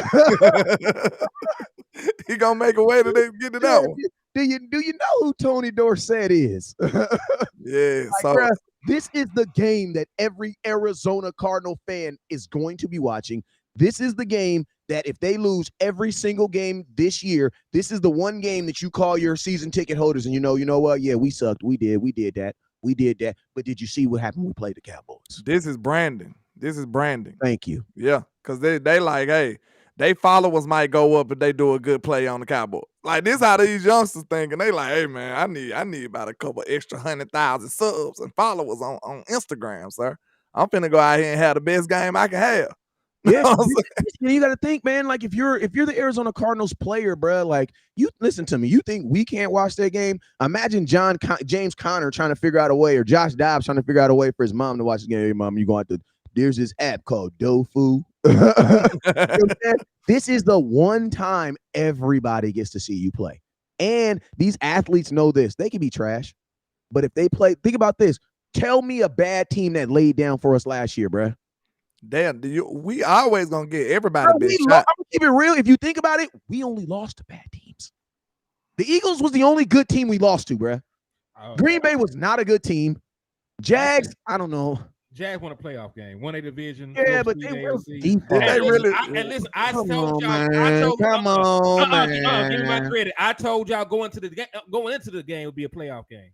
He gonna make a way to get it out. Do you know who Tony Dorsett is? Yeah. Bruh, this is the game that every Arizona Cardinal fan is going to be watching. This is the game that if they lose every single game this year, this is the one game that you call your season ticket holders and you know what? Yeah, we sucked. We did that. But did you see what happened when we played the Cowboys? This is branding. Thank you. Yeah, because they like, hey, they followers might go up if they do a good play on the Cowboys. Like, this how these youngsters thinking. They like, hey, man, I need about a couple extra 100,000 subs and followers on Instagram, sir. I'm finna go out here and have the best game I can have. Yeah, you got to think, man. Like if you're the Arizona Cardinals player, bro, like you listen to me. You think we can't watch that game? Imagine James Conner trying to figure out a way, or Josh Dobbs trying to figure out a way for his mom to watch the game. Hey, mom, you going to? There's this app called Dofu. This is the one time everybody gets to see you play, and these athletes know this. They can be trash, but if they play, think about this. Tell me a bad team that laid down for us last year, bro. Damn, we always gonna get everybody a big shot. I'm gonna keep it real. If you think about it, we only lost to bad teams. The Eagles was the only good team we lost to, bruh. Green Bay was not a good team. Jags, I don't know. Jags won a playoff game, won a division. Yeah, but they were deep. Did they really? And listen, I Come told on, y'all. Come on, man. Give me my credit. I told y'all going into the game would be a playoff game.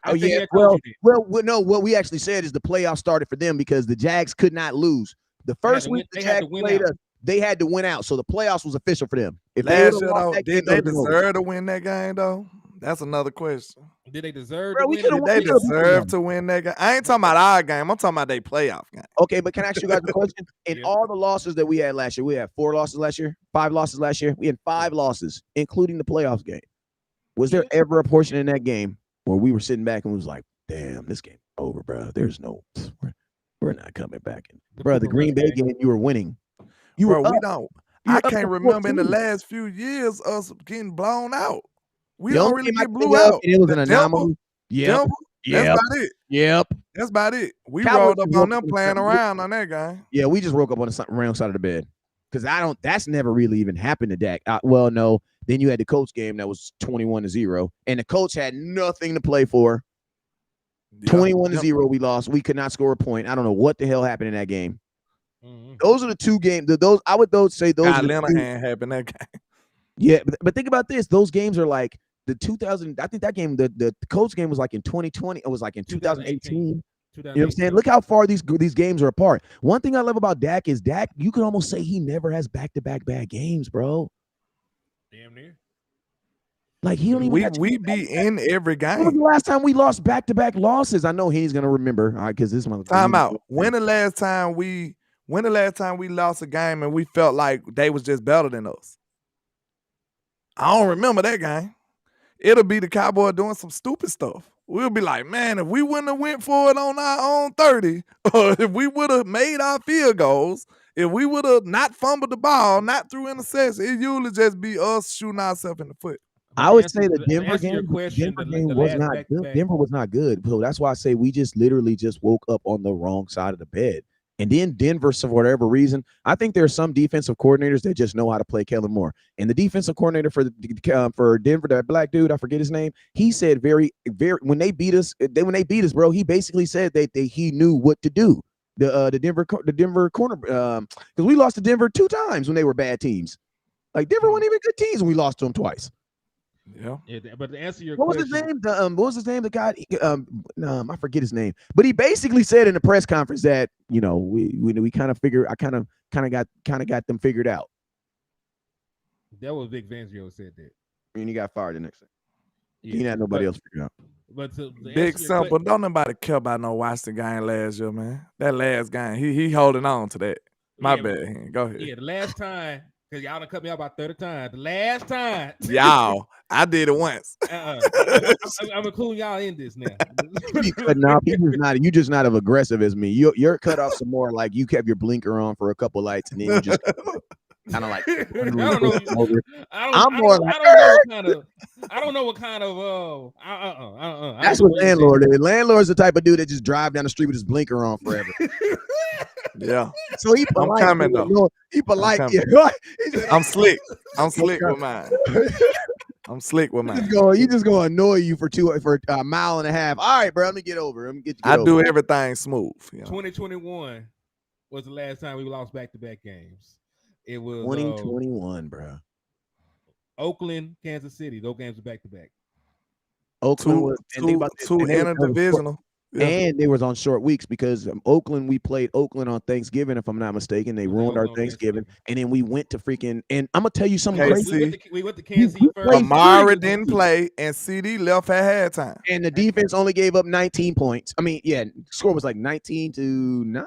Oh yeah. Well, no. What we actually said is the playoffs started for them because the Jags could not lose. The first week the Jags played us, they had to win out, so the playoffs was official for them. If last year, though, did they deserve to win that game though? That's another question. Did they deserve? Bro, to win? They deserve to win that game. I ain't talking about our game. I'm talking about their playoff game. Okay, but can I ask you guys a question? In all the losses that we had last year, we had 4 losses last year, 5 losses last year. We had 5 losses, including the playoffs game. Was there ever a portion in that game where we were sitting back and was like, damn, this game over, bro. There's no, we're not coming back. Bro, the Green Bay game, you were winning. We don't. I can't remember in the last few years us getting blown out. We don't really get blew out. It was an anomaly. Yep. That's about it. Yep. That's about it. We Cowboys rolled up on them playing around on that game. Yeah, we just woke up on the wrong side of the bed. Because that's never really even happened to Dak. Well, no. Then you had the Colts game that was 21-0, and the Colts had nothing to play for. 21-0, we lost. We could not score a point. I don't know what the hell happened in that game. Mm-hmm. Those are the 2 games. I would say those. Lenahan happened that game. Yeah, but think about this. Those games are like the 2000. I think that game, the Colts game was like in 2020. It was like in 2018. You know what I'm saying? Look how far these games are apart. One thing I love about Dak is Dak. You could almost say he never has back-to-back bad games, bro. Damn near. Like he don't even. We be in every game. When was the last time we lost back-to-back losses? I know he's gonna remember. All right, because this one. Time out. When the last time we lost a game and we felt like they was just better than us? I don't remember that game. It'll be the Cowboys doing some stupid stuff. We'll be like, man, if we wouldn't have went for it on our own 30, or if we would have made our field goals, if we would have not fumbled the ball, not threw interceptions, it usually just be us shooting ourselves in the foot. I would say the Denver game was not good. Denver was not good. So that's why I say we just literally just woke up on the wrong side of the bed. And then Denver, for whatever reason, I think there are some defensive coordinators that just know how to play Kellen Moore. And the defensive coordinator for Denver, that black dude, I forget his name, he said very when they beat us, bro, he basically said that he knew what to do. The Denver corner, because we lost to Denver 2 times when they were bad teams. Like Denver weren't even good teams when we lost to them twice. Yeah, but to answer your what question, was his name? What was his name? The guy, I forget his name, but he basically said in the press conference that we kind of got them figured out. That was Vic Fangio said that, and he got fired the next thing. Yeah, he had nobody else figured out. But big simple, don't nobody care about no Washington game last year, man. That last game, he holding on to that. My bad. Go ahead. Yeah, the last time. Because y'all done cut me out about 30 times. The last time. Y'all. I did it once. I'm including y'all in this now. But no, you just not as aggressive as me. You're cut off some more like you kept your blinker on for a couple lights and then you just kind of like I don't know what kind of that's what landlord is. Landlord's the type of dude that just drive down the street with his blinker on forever. Yeah. So he polite. I'm coming though. He polite. I'm slick. I'm slick with mine. I'm slick with mine. You just gonna annoy you for a mile and a half. All right, bro. Let me get over. Let me get you. I do everything smooth. 2021 was the last time we lost back-to-back games. It was 2021, bro. Oakland, Kansas City. Those games were back-to-back. Oakland was two interdivisional. Yeah. And they was on short weeks because Oakland, we played Oakland on Thanksgiving, if I'm not mistaken. They ruined our Thanksgiving. And then we went to freaking, and I'm going to tell you something crazy. We went to Kansas City first. played Amari didn't play, and CD left at halftime. And the defense only gave up 19 points. I mean, yeah, score was like 19-9.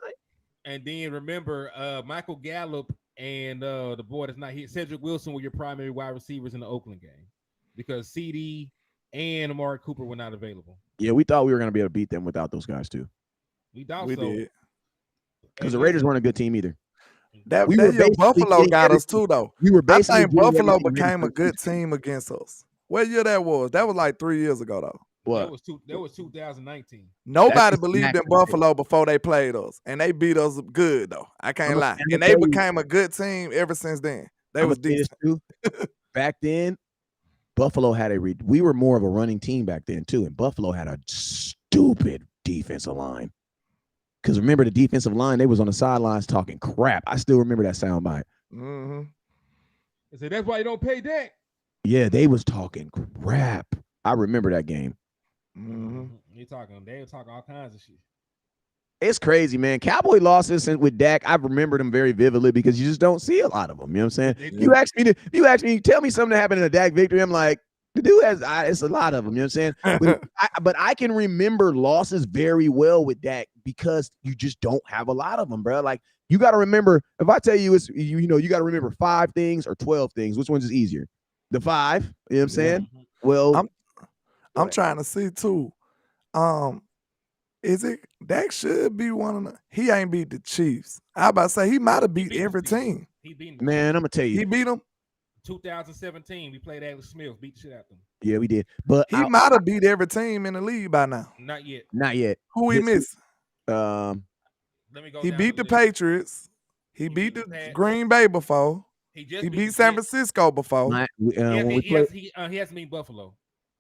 And then remember, Michael Gallup and the boy that's not here, Cedric Wilson, were your primary wide receivers in the Oakland game because CD and Amari Cooper were not available. Yeah, we thought we were going to be able to beat them without those guys too. We thought We so. did. Because the Raiders weren't a good team either. That We were year Buffalo getting got us too, though. We were I basically think doing Buffalo everything became a ready for good team against us. What year that was? That was like 3 years ago, though. What? That was 2019. Nobody That's believed in exactly Buffalo before they played us, and they beat us good though. I can't I'ma- lie, I'ma and they tell you- became a good team ever since then. They I'ma was say this decent. too. Back then, Buffalo had we were more of a running team back then too, and Buffalo had a stupid defensive line. Because remember, the defensive line, they was on the sidelines talking crap. I still remember that soundbite. Mm-hmm. I said that's why you don't pay Dak. Yeah, they was talking crap. I remember that game. Mm-hmm. They were talking all kinds of shit. It's crazy, man. Cowboy losses with Dak, I remember them very vividly because you just don't see a lot of them. You know what I'm saying? You ask me, tell me something that happened in a Dak victory. I'm like, the dude has, it's a lot of them. You know what I'm saying? But I can remember losses very well with Dak because you just don't have a lot of them, bro. Like, you got to remember, if I tell you, you got to remember 5 things or 12 things. Which one's is easier? The 5, you know what I'm saying? Yeah. Well, I'm trying to see too. Is it Dak should be one of the? He ain't beat the Chiefs. I about to say he might have beat every team. He beat man, I'm gonna tell you, He beat them. 2017. We played Alex Smith, beat the shit out of them. yeah, we did. But He might have beat every team in the league by now. Not yet. not yet. Who he missed? Let me go. He down beat the list. Patriots. He beat the Green Bay before. He just He beat beat the San Jets. Francisco before. When we played, He hasn't beat Buffalo.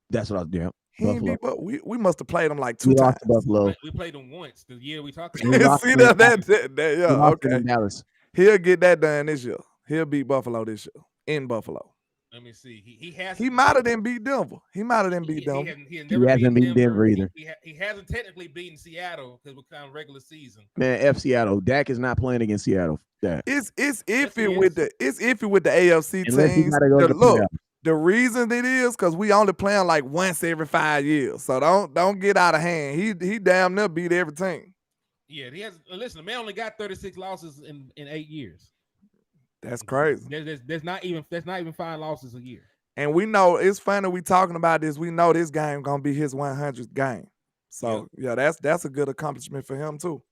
that's what I was doing. He ain't Buffalo. beat, we must have played him like We 2 times. lost to Buffalo. We played them once the year we talked We about. lost See to that? We Yeah, lost to okay. Dallas. He'll get that done this year. He'll beat Buffalo this year in Buffalo. Let me see. He has. He might have then beat Denver. He might have then beat Denver. He hasn't beaten Denver either. He hasn't technically beaten Seattle because we're kind of regular season. Man, F Seattle. Dak is not playing against Seattle. Dak. It's iffy he with the AFC Unless he teams. gotta go to the Look, playoffs. the reason it is because we only playing like once every 5 years. So don't get out of hand. He damn near beat every team. Yeah, he has. Listen, the man only got 36 losses in 8 years. That's crazy. There's not even 5 losses a year. And we know it's funny we talking about this. We know this game gonna be his 100th game. So yeah, that's a good accomplishment for him too.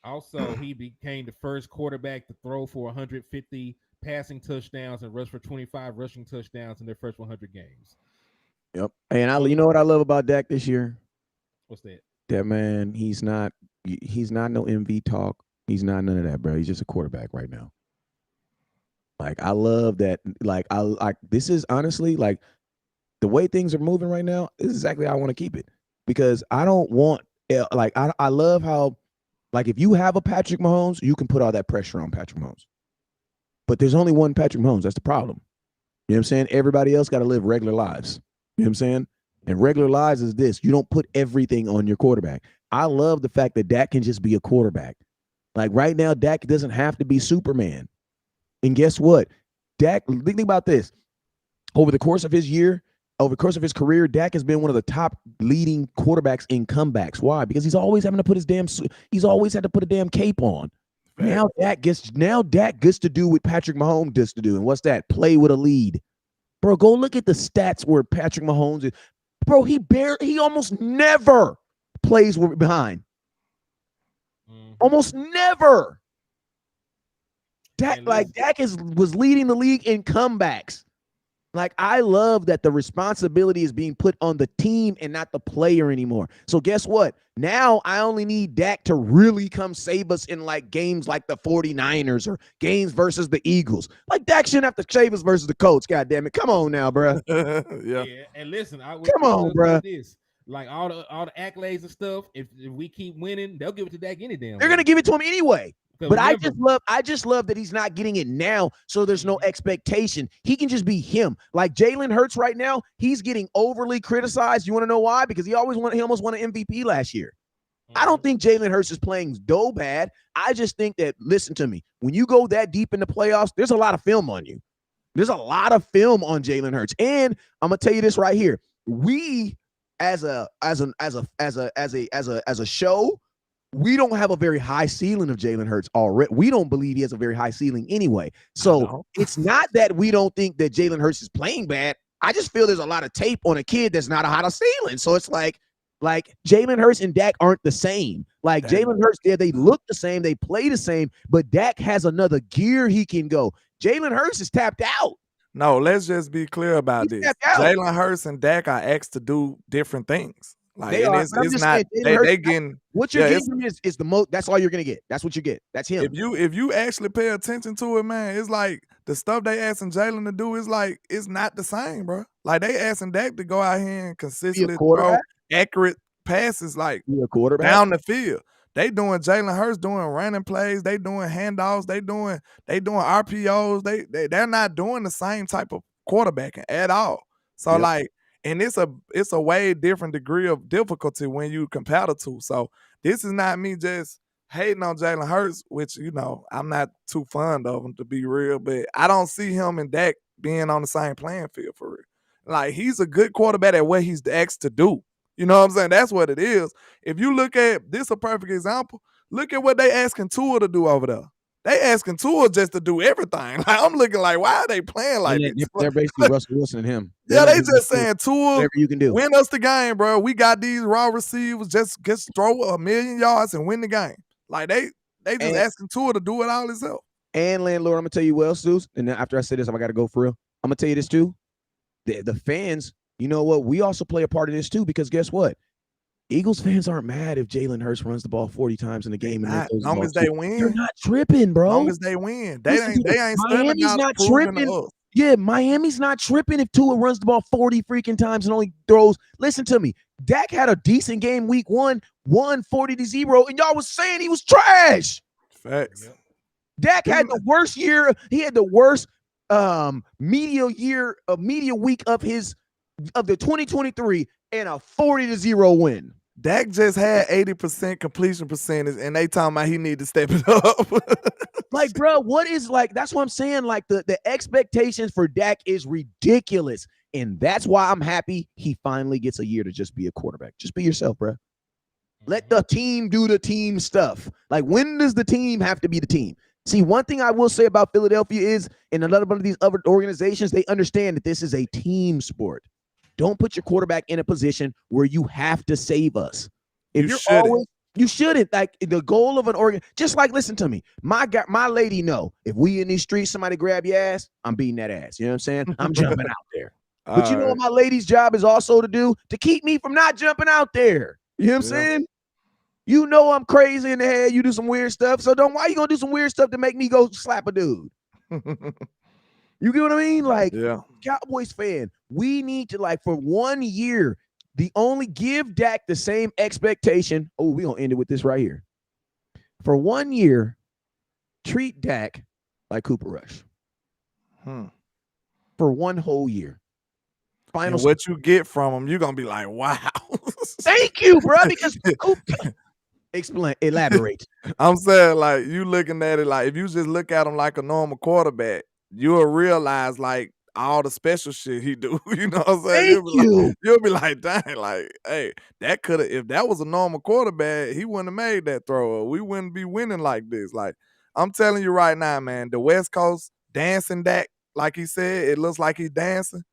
Also, he became the first quarterback to throw for 150 passing touchdowns and rush for 25 rushing touchdowns in their first 100 games. Yep. And you know what I love about Dak this year? What's that? That man, he's not no MV talk. He's not none of that, bro. He's just a quarterback right now. Like, I love that. Like, this is honestly, like, the way things are moving right now, this is exactly how I want to keep it. Because I don't want, like, I love how, like, if you have a Patrick Mahomes, you can put all that pressure on Patrick Mahomes. But there's only one Patrick Mahomes. That's the problem. You know what I'm saying? Everybody else got to live regular lives. You know what I'm saying? And regular lives is this. You don't put everything on your quarterback. I love the fact that Dak can just be a quarterback. Like, right now, Dak doesn't have to be Superman. And guess what? Dak, think about this. Over the course of his career, Dak has been one of the top leading quarterbacks in comebacks. Why? Because he's always having to put he's always had to put a damn cape on. Now Dak gets to do what Patrick Mahomes does to do. And what's that? Play with a lead. Bro, go look at the stats where Patrick Mahomes is. Bro, he almost never plays behind. Almost never. Dak was leading the league in comebacks. Like, I love that the responsibility is being put on the team and not the player anymore. So guess what? Now I only need Dak to really come save us in, like, games like the 49ers or games versus the Eagles. Like, Dak shouldn't have to save us versus the Colts. God damn it. Come on now, bro. Yeah. And listen, come on, bro. Like, all the accolades and stuff, if we keep winning, they'll give it to Dak any damn way. They're gonna give it to him anyway. But remember, I just love that he's not getting it now, so there's no expectation. He can just be him. Like Jalen Hurts right now, he's getting overly criticized. You want to know why? Because he almost won an MVP last year. I don't think Jalen Hurts is playing bad. I just think that, listen to me, when you go that deep in the playoffs, there's a lot of film on you. There's a lot of film on Jalen Hurts. And I'm gonna tell you this right here. We as a show, we don't have a very high ceiling of Jalen Hurts already. We don't believe he has a very high ceiling anyway. So it's not that we don't think that Jalen Hurts is playing bad. I just feel there's a lot of tape on a kid that's not a high ceiling. So it's like Jalen Hurts and Dak aren't the same. Like Jalen Hurts, they look the same, they play the same, but Dak has another gear he can go. Jalen Hurts is tapped out. No, let's just be clear about this. Jalen Hurts and Dak are asked to do different things. Like they are. It's not they getting what you're getting is the most. That's all you're gonna get. That's what you get. That's him. If you actually pay attention to it, man, it's like the stuff they asking Jalen to do is like it's not the same, bro. Like they asking Dak to go out here and consistently throw accurate passes like down the field. They doing Jalen Hurts doing running plays. They doing handoffs. They doing RPOs. They're not doing the same type of quarterbacking at all. So like, and it's a way different degree of difficulty when you compare the two. So this is not me just hating on Jalen Hurts, which I'm not too fond of him to be real, but I don't see him and Dak being on the same playing field for real. Like he's a good quarterback at what he's asked to do. You know what I'm saying? That's what it is. If you look at this, a perfect example. Look at what they asking Tua to do over there. They asking Tua just to do everything. Like I'm looking like, why are they playing like this? They're basically Russell Wilson and him. Yeah, they just saying Tua, whatever you can do. Win us the game, bro. We got these raw receivers. Just throw 1,000,000 yards and win the game. Like they just asking Tua to do it all himself. And landlord, I'm gonna tell you what else, Zeus. And then after I say this, I gotta go for real. I'm gonna tell you this too. The fans. You know what? We also play a part of this too, because guess what? Eagles fans aren't mad if Jalen Hurts runs the ball 40 times in a game. As long as they win. You're not tripping, bro. As long as they win. They ain't Miami's not tripping. Yeah, Miami's not tripping if Tua runs the ball 40 freaking times and only throws. Listen to me. Dak had a decent game week 1, won 40-0, and y'all was saying he was trash. Facts. Dak had the worst year. He had the worst media week of the 2023 and a 40-0 win. Dak just had 80% completion percentage, and they talking about he need to step it up. Like, bro, what is like? That's what I'm saying. Like the expectations for Dak is ridiculous, and that's why I'm happy he finally gets a year to just be a quarterback. Just be yourself, bro. Let the team do the team stuff. Like, when does the team have to be the team? See, one thing I will say about Philadelphia is, and a lot of these other organizations, they understand that this is a team sport. Don't put your quarterback in a position where you have to save us. If you shouldn't. Like the goal of an organ, just like, listen to me. My lady know if we in these streets, somebody grab your ass, I'm beating that ass. You know what I'm saying? I'm jumping out there. But you know what my lady's job is also to do? To keep me from not jumping out there. You know what I'm saying? You know I'm crazy in the head. You do some weird stuff. So why you gonna do some weird stuff to make me go slap a dude? You get what I mean? Like, Cowboys fan, we need to, like, for 1 year, give Dak the same expectation. Oh, we're going to end it with this right here. For 1 year, treat Dak like Cooper Rush. For one whole year. And what you get from him, you're going to be like, wow. Thank you, bro, because elaborate. I'm saying, like, you looking at it like, if you just look at him like a normal quarterback, you'll realize like all the special shit he do. You know what I'm saying? You'll be like, dang, like, hey, that could have, if that was a normal quarterback, he wouldn't have made that throw. We wouldn't be winning like this. Like, I'm telling you right now, man, the West Coast dancing Dak, like he said, it looks like he's dancing.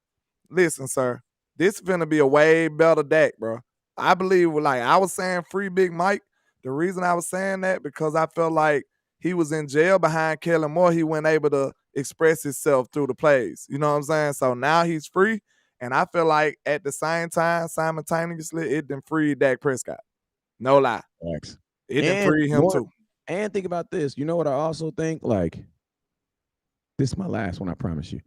Listen, sir, this is gonna be a way better Dak, bro. I believe, like I was saying, free Big Mike. The reason I was saying that, because I felt like he was in jail behind Kellen Moore. He wasn't able to express himself through the plays. You know what I'm saying? So now he's free. And I feel like at the same time, simultaneously, it done freed Dak Prescott. No lie. Thanks. It done freed him too. And think about this. You know what I also think? Like, this is my last one, I promise you.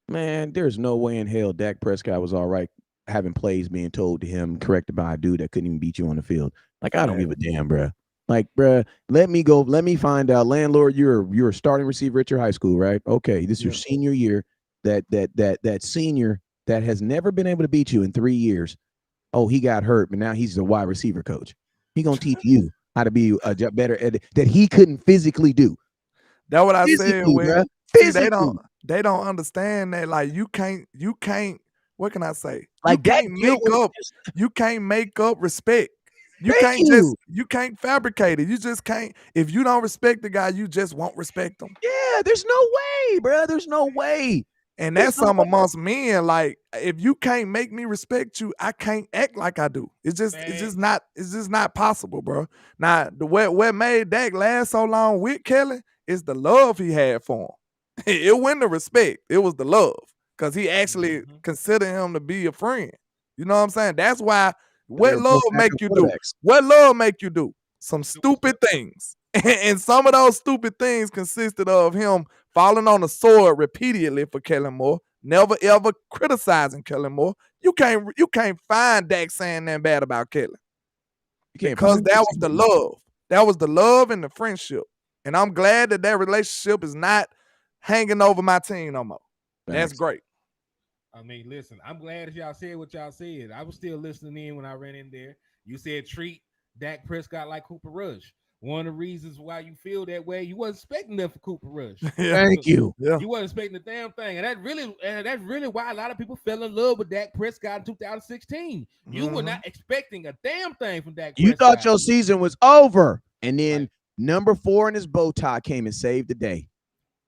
Man, there's no way in hell Dak Prescott was all right having plays being told to him, corrected by a dude that couldn't even beat you on the field. Like, I don't give a damn, bro. Like, bruh, let me go. Let me find out. Landlord, you're a starting receiver at your high school, right? Okay, this is your senior year. That senior that has never been able to beat you in 3 years. Oh, he got hurt, but now he's the wide receiver coach. He gonna teach you how to be a better that he couldn't physically do. That's what I said. Physically, When bruh. see, Physically. they don't understand that. Like you can't. What can I say? Like that You can't make up respect. You can't fabricate it. You just can't. If you don't respect the guy, you just won't respect him. Yeah, there's no way, bro. There's no way. And that's something amongst men. Like, if you can't make me respect you, I can't act like I do. It's just not possible, bro. Now, what made Dak last so long with Kelly is the love he had for him. It wasn't the respect. It was the love. Because he actually considered him to be a friend. You know what I'm saying? That's why what love make you do? What love make you do? Some stupid things. And some of those stupid things consisted of him falling on the sword repeatedly for Kellen Moore, never ever criticizing Kellen Moore. You can't find Dak saying that bad about Kelly. Because that was the love. That was the love and the friendship. And I'm glad that relationship is not hanging over my team no more. That's great. I mean, listen, I'm glad that y'all said what y'all said. I was still listening in when I ran in there. You said treat Dak Prescott like Cooper Rush. One of the reasons why you feel that way, you wasn't expecting that for Cooper Rush. Thank you. Yeah. You wasn't expecting the damn thing. And that's really why a lot of people fell in love with Dak Prescott in 2016. You were not expecting a damn thing from Dak Prescott. You thought your season was over. And then number 4 in his bow tie came and saved the day.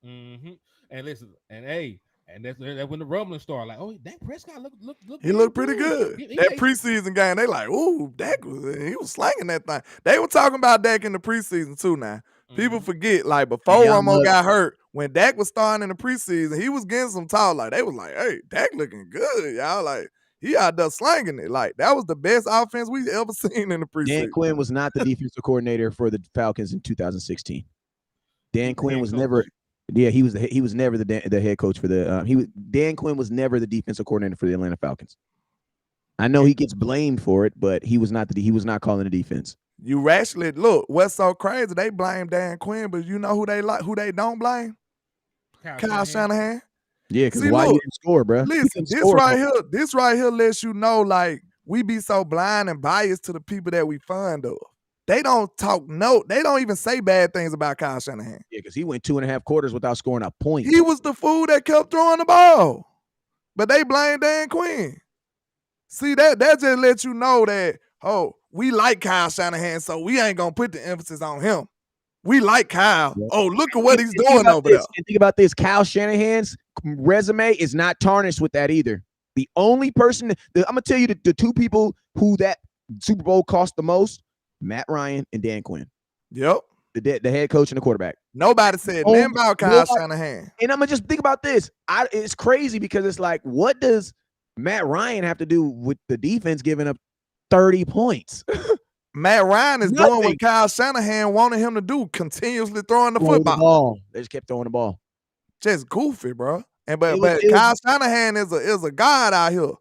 And listen, and hey, and that's when the rumbling started. Like, oh, Dak Prescott look. He looked pretty good. That preseason game, they like, ooh, Dak he was slanging that thing. They were talking about Dak in the preseason too. Now people forget, like before Romo got hurt, when Dak was starting in the preseason, he was getting some talk. Like they was like, hey, Dak looking good, y'all. Like he out there slanging it. Like that was the best offense we've ever seen in the preseason. Dan Quinn was not the defensive coordinator for the Falcons in 2016. Dan Quinn was never. Yeah, he was never the head coach for the Dan Quinn was never the defensive coordinator for the Atlanta Falcons. I know he gets blamed for it, but he was not calling the defense. You actually look, what's so crazy? They blame Dan Quinn, but you know who they don't blame? Kyle Shanahan. Yeah, because why you didn't score, bro? Listen, this right here lets you know, like, we be so blind and biased to the people that we fond of. They don't they don't even say bad things about Kyle Shanahan. Yeah, because he went 2.5 quarters without scoring a point. He was the fool that kept throwing the ball. But they blame Dan Quinn. See, that just lets you know that, we like Kyle Shanahan, so we ain't going to put the emphasis on him. We like Kyle. Yep. Oh, look at what he's doing over there. And think about this. Kyle Shanahan's resume is not tarnished with that either. The only person, I'm going to tell you the two people who that Super Bowl cost the most, Matt Ryan and Dan Quinn. Yep. The head coach and the quarterback. Nobody said nothing about Kyle Shanahan. And I'm going to just think about this. It's crazy because it's like, what does Matt Ryan have to do with the defense giving up 30 points? Matt Ryan is doing what Kyle Shanahan wanted him to do, continuously throwing the football. They just kept throwing the ball. Just goofy, bro. And but Kyle Shanahan is a god out here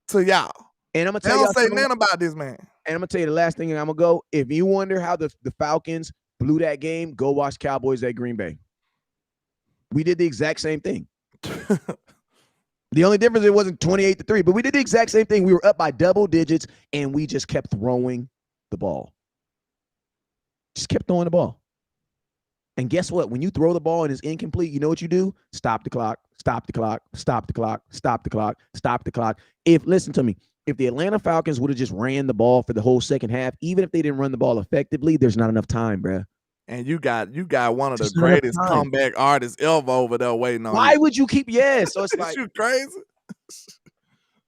to y'all. And I'm gonna tell you, don't say nothing about this man. And I'm gonna tell you the last thing, and I'm gonna go. If you wonder how the Falcons blew that game, go watch Cowboys at Green Bay. We did the exact same thing. The only difference, it wasn't 28-3, but we did the exact same thing. We were up by double digits, and we just kept throwing the ball. Just kept throwing the ball. And guess what? When you throw the ball and it's incomplete, you know what you do? Stop the clock, stop the clock, stop the clock, stop the clock, stop the clock. Listen to me, if the Atlanta Falcons would have just ran the ball for the whole second half, even if they didn't run the ball effectively, there's not enough time, bruh. And you got one of the greatest comeback artists ever over there waiting on you. Why would you keep? So it's like, you crazy?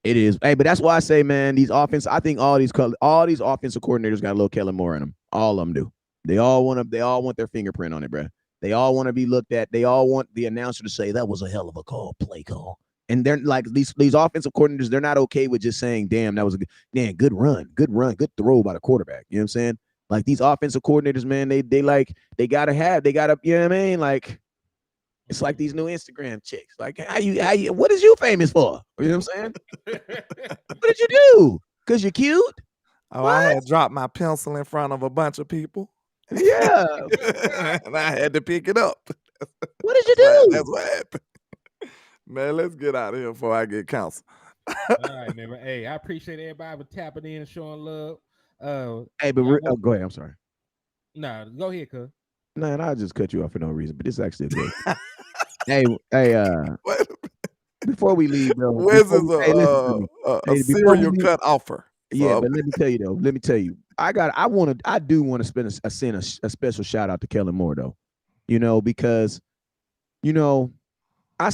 It is. Hey, but that's why I say, man, these offense. I think all these offensive coordinators got a little Kellen Moore in them. All of them do. They all want their fingerprint on it, bro. They all want to be looked at. They all want the announcer to say that was a hell of a play call. And they're like these offensive coordinators. They're not okay with just saying, "Damn, that was good run, good throw by the quarterback." You know what I'm saying? Like these offensive coordinators, man, they gotta, you know what I mean? Like it's like these new Instagram chicks. Like what is you famous for? You know what I'm saying? What did you do? Because you're cute? Oh, what? I had dropped my pencil in front of a bunch of people. Yeah. And I had to pick it up. What did you do? That's what happened. Man, let's get out of here before I get canceled. All right, man. Hey, I appreciate everybody for tapping in and showing love. Hey, but go ahead. I'm sorry. Nah, go ahead, cuz. No, and I'll just cut you off for no reason. But this is actually a good. hey, before we leave, though, Wiz is listen to me. a serial cut offer. Yeah, but let me tell you though. Let me tell you. I do want to send a special shout out to Kellen Moore though. Because I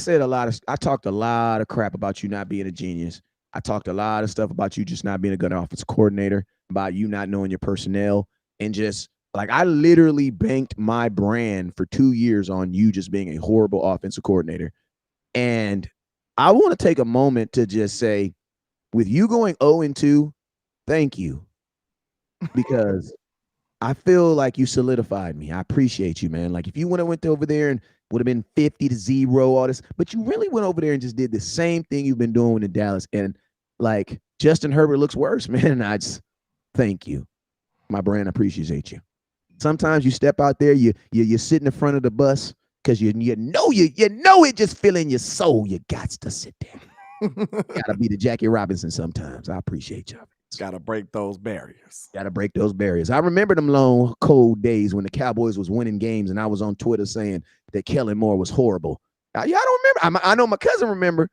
talked a lot of crap about you not being a genius. I talked a lot of stuff about you just not being a good offensive coordinator, about you not knowing your personnel, and just like I literally banked my brand for 2 years on you just being a horrible offensive coordinator. And I want to take a moment to just say, with you going 0-2, thank you. Because I feel like you solidified me. I appreciate you, man. Like if you would have went over there and would have been 50-0, all this, but you really went over there and just did the same thing you've been doing in Dallas. And like Justin Herbert looks worse, man. And I just thank you. My brand appreciates you. Sometimes you step out there, you sit in the front of the bus because you know it just feel in your soul. You got to sit there. Gotta be the Jackie Robinson sometimes. I appreciate y'all. Gotta break those barriers. Gotta break those barriers. I remember them long, cold days when the Cowboys was winning games and I was on Twitter saying that Kellen Moore was horrible. Y'all don't remember. I know my cousin remember.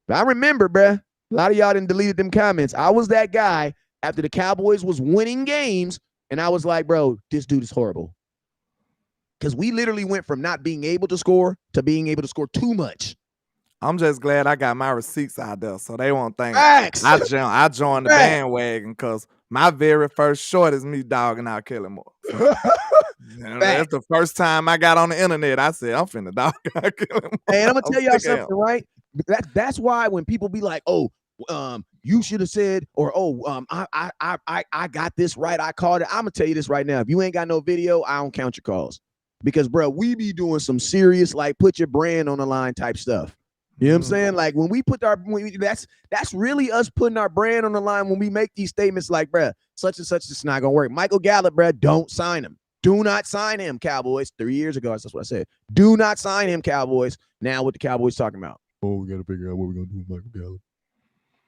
But I remember, bruh. A lot of y'all didn't delete them comments. I was that guy after the Cowboys was winning games, and I was like, bro, this dude is horrible. Because we literally went from not being able to score to being able to score too much. I'm just glad I got my receipts out there, so they won't think Facts. I joined the bandwagon because my very first short is me dogging out Kellen Moore. That's the first time I got on the internet. I said, I'm finna dog out Kellen Moore. Hey, and I'm gonna tell y'all something, right? That's why when people be like, oh, you should have said, or I got this right. I called it. I'm gonna tell you this right now. If you ain't got no video, I don't count your calls. Because, bro, we be doing some serious, like, put your brand on the line type stuff. You know what I'm saying? Like when we put that's really us putting our brand on the line when we make these statements like, bruh, such and such is not gonna work. Michael Gallup, bruh, don't sign him. Do not sign him, Cowboys. 3 years ago, that's what I said. Do not sign him, Cowboys. Now what the Cowboys talking about? Oh, we gotta figure out what we're gonna do with Michael Gallup.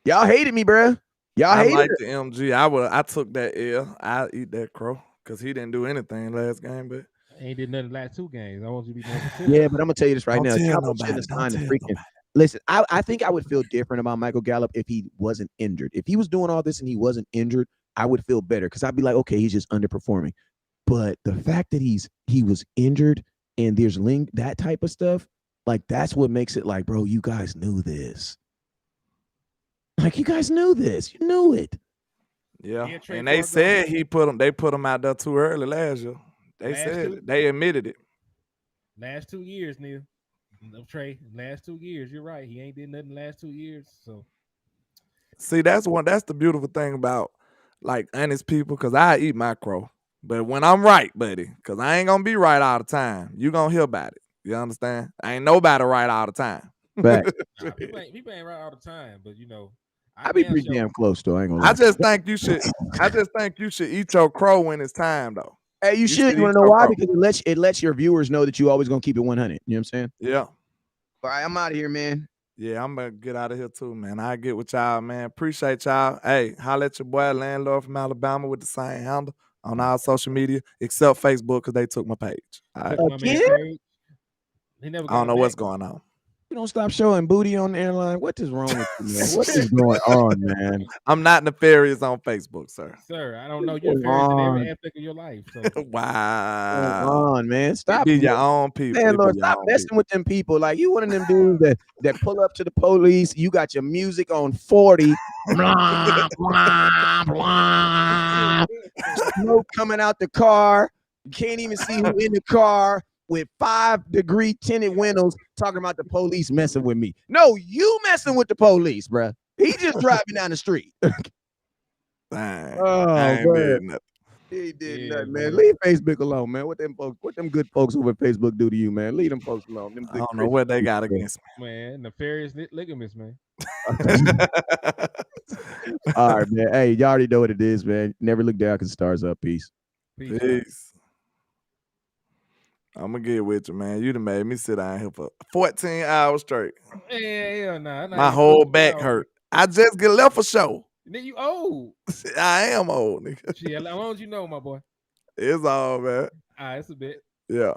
Y'all hated me, bruh. Y'all hated like the MG. I took that L. I eat that crow because he didn't do anything last game, but ain't did nothing the last 2 games. I want you to be more Yeah, but I'm gonna tell you this right now. Cowboys shouldn't have signed the freaking. Listen, I think I would feel different about Michael Gallup if he wasn't injured. If he was doing all this and he wasn't injured, I would feel better because I'd be like, okay, he's just underperforming. But the fact that he was injured and there's that type of stuff, like that's what makes it like, bro, you guys knew this. Like you guys knew this. You knew it. Yeah. And they said they put him out there too early last year. They admitted it. Last 2 years, Neil. No Trey, last 2 years, you're right. He ain't did nothing last 2 years. So see, that's the beautiful thing about like honest people, because I eat my crow. But when I'm right, buddy, because I ain't gonna be right all the time, you gonna hear about it. You understand? I ain't nobody right all the time. People ain't right all the time, but I be pretty damn close though. I ain't gonna lie. I just think you should eat your crow when it's time though. Hey, you should. You want to know why? Because it lets your viewers know that you always gonna keep it 100. You know what I'm saying? Yeah. All right, I'm out of here, man. Yeah, I'm gonna get out of here too, man. I get with y'all, man. Appreciate y'all. Hey, holla at your boy Landlord from Alabama with the same handle on all social media except Facebook because they took my page. All right. Again? I don't know what's going on. You don't stop showing booty on the airline. What is wrong with you, man? What is going on, man? I'm not nefarious on Facebook, sir. Sir, I don't know you're nefarious in every aspect of your life. So. Wow. Come on, man. Stop. Be your own people. Man, Lord, stop messing with them people. Like you one of them dudes that pull up to the police. You got your music on 40. Blah, blah, blah. Smoke coming out the car. You can't even see who in the car. With 5-degree tinted windows, talking about the police messing with me. No, you messing with the police, bruh. He just driving down the street. I ain't did nothing. He did nothing, man. Leave Facebook alone, man. What them good folks over at Facebook do to you, man? Leave them folks alone. Them I don't know what they got against me. Man, nefarious ligaments, man. All right, man. Hey, y'all already know what it is, man. Never look down because stars up. Peace. Peace. I'm gonna get with you, man. You done made me sit down here for 14 hours straight. Yeah, nah. My whole back hurt. I just get left a show. Nigga, you old. I am old, nigga. Shit, how long as you know, my boy? It's all, man. It's a bit. Yeah.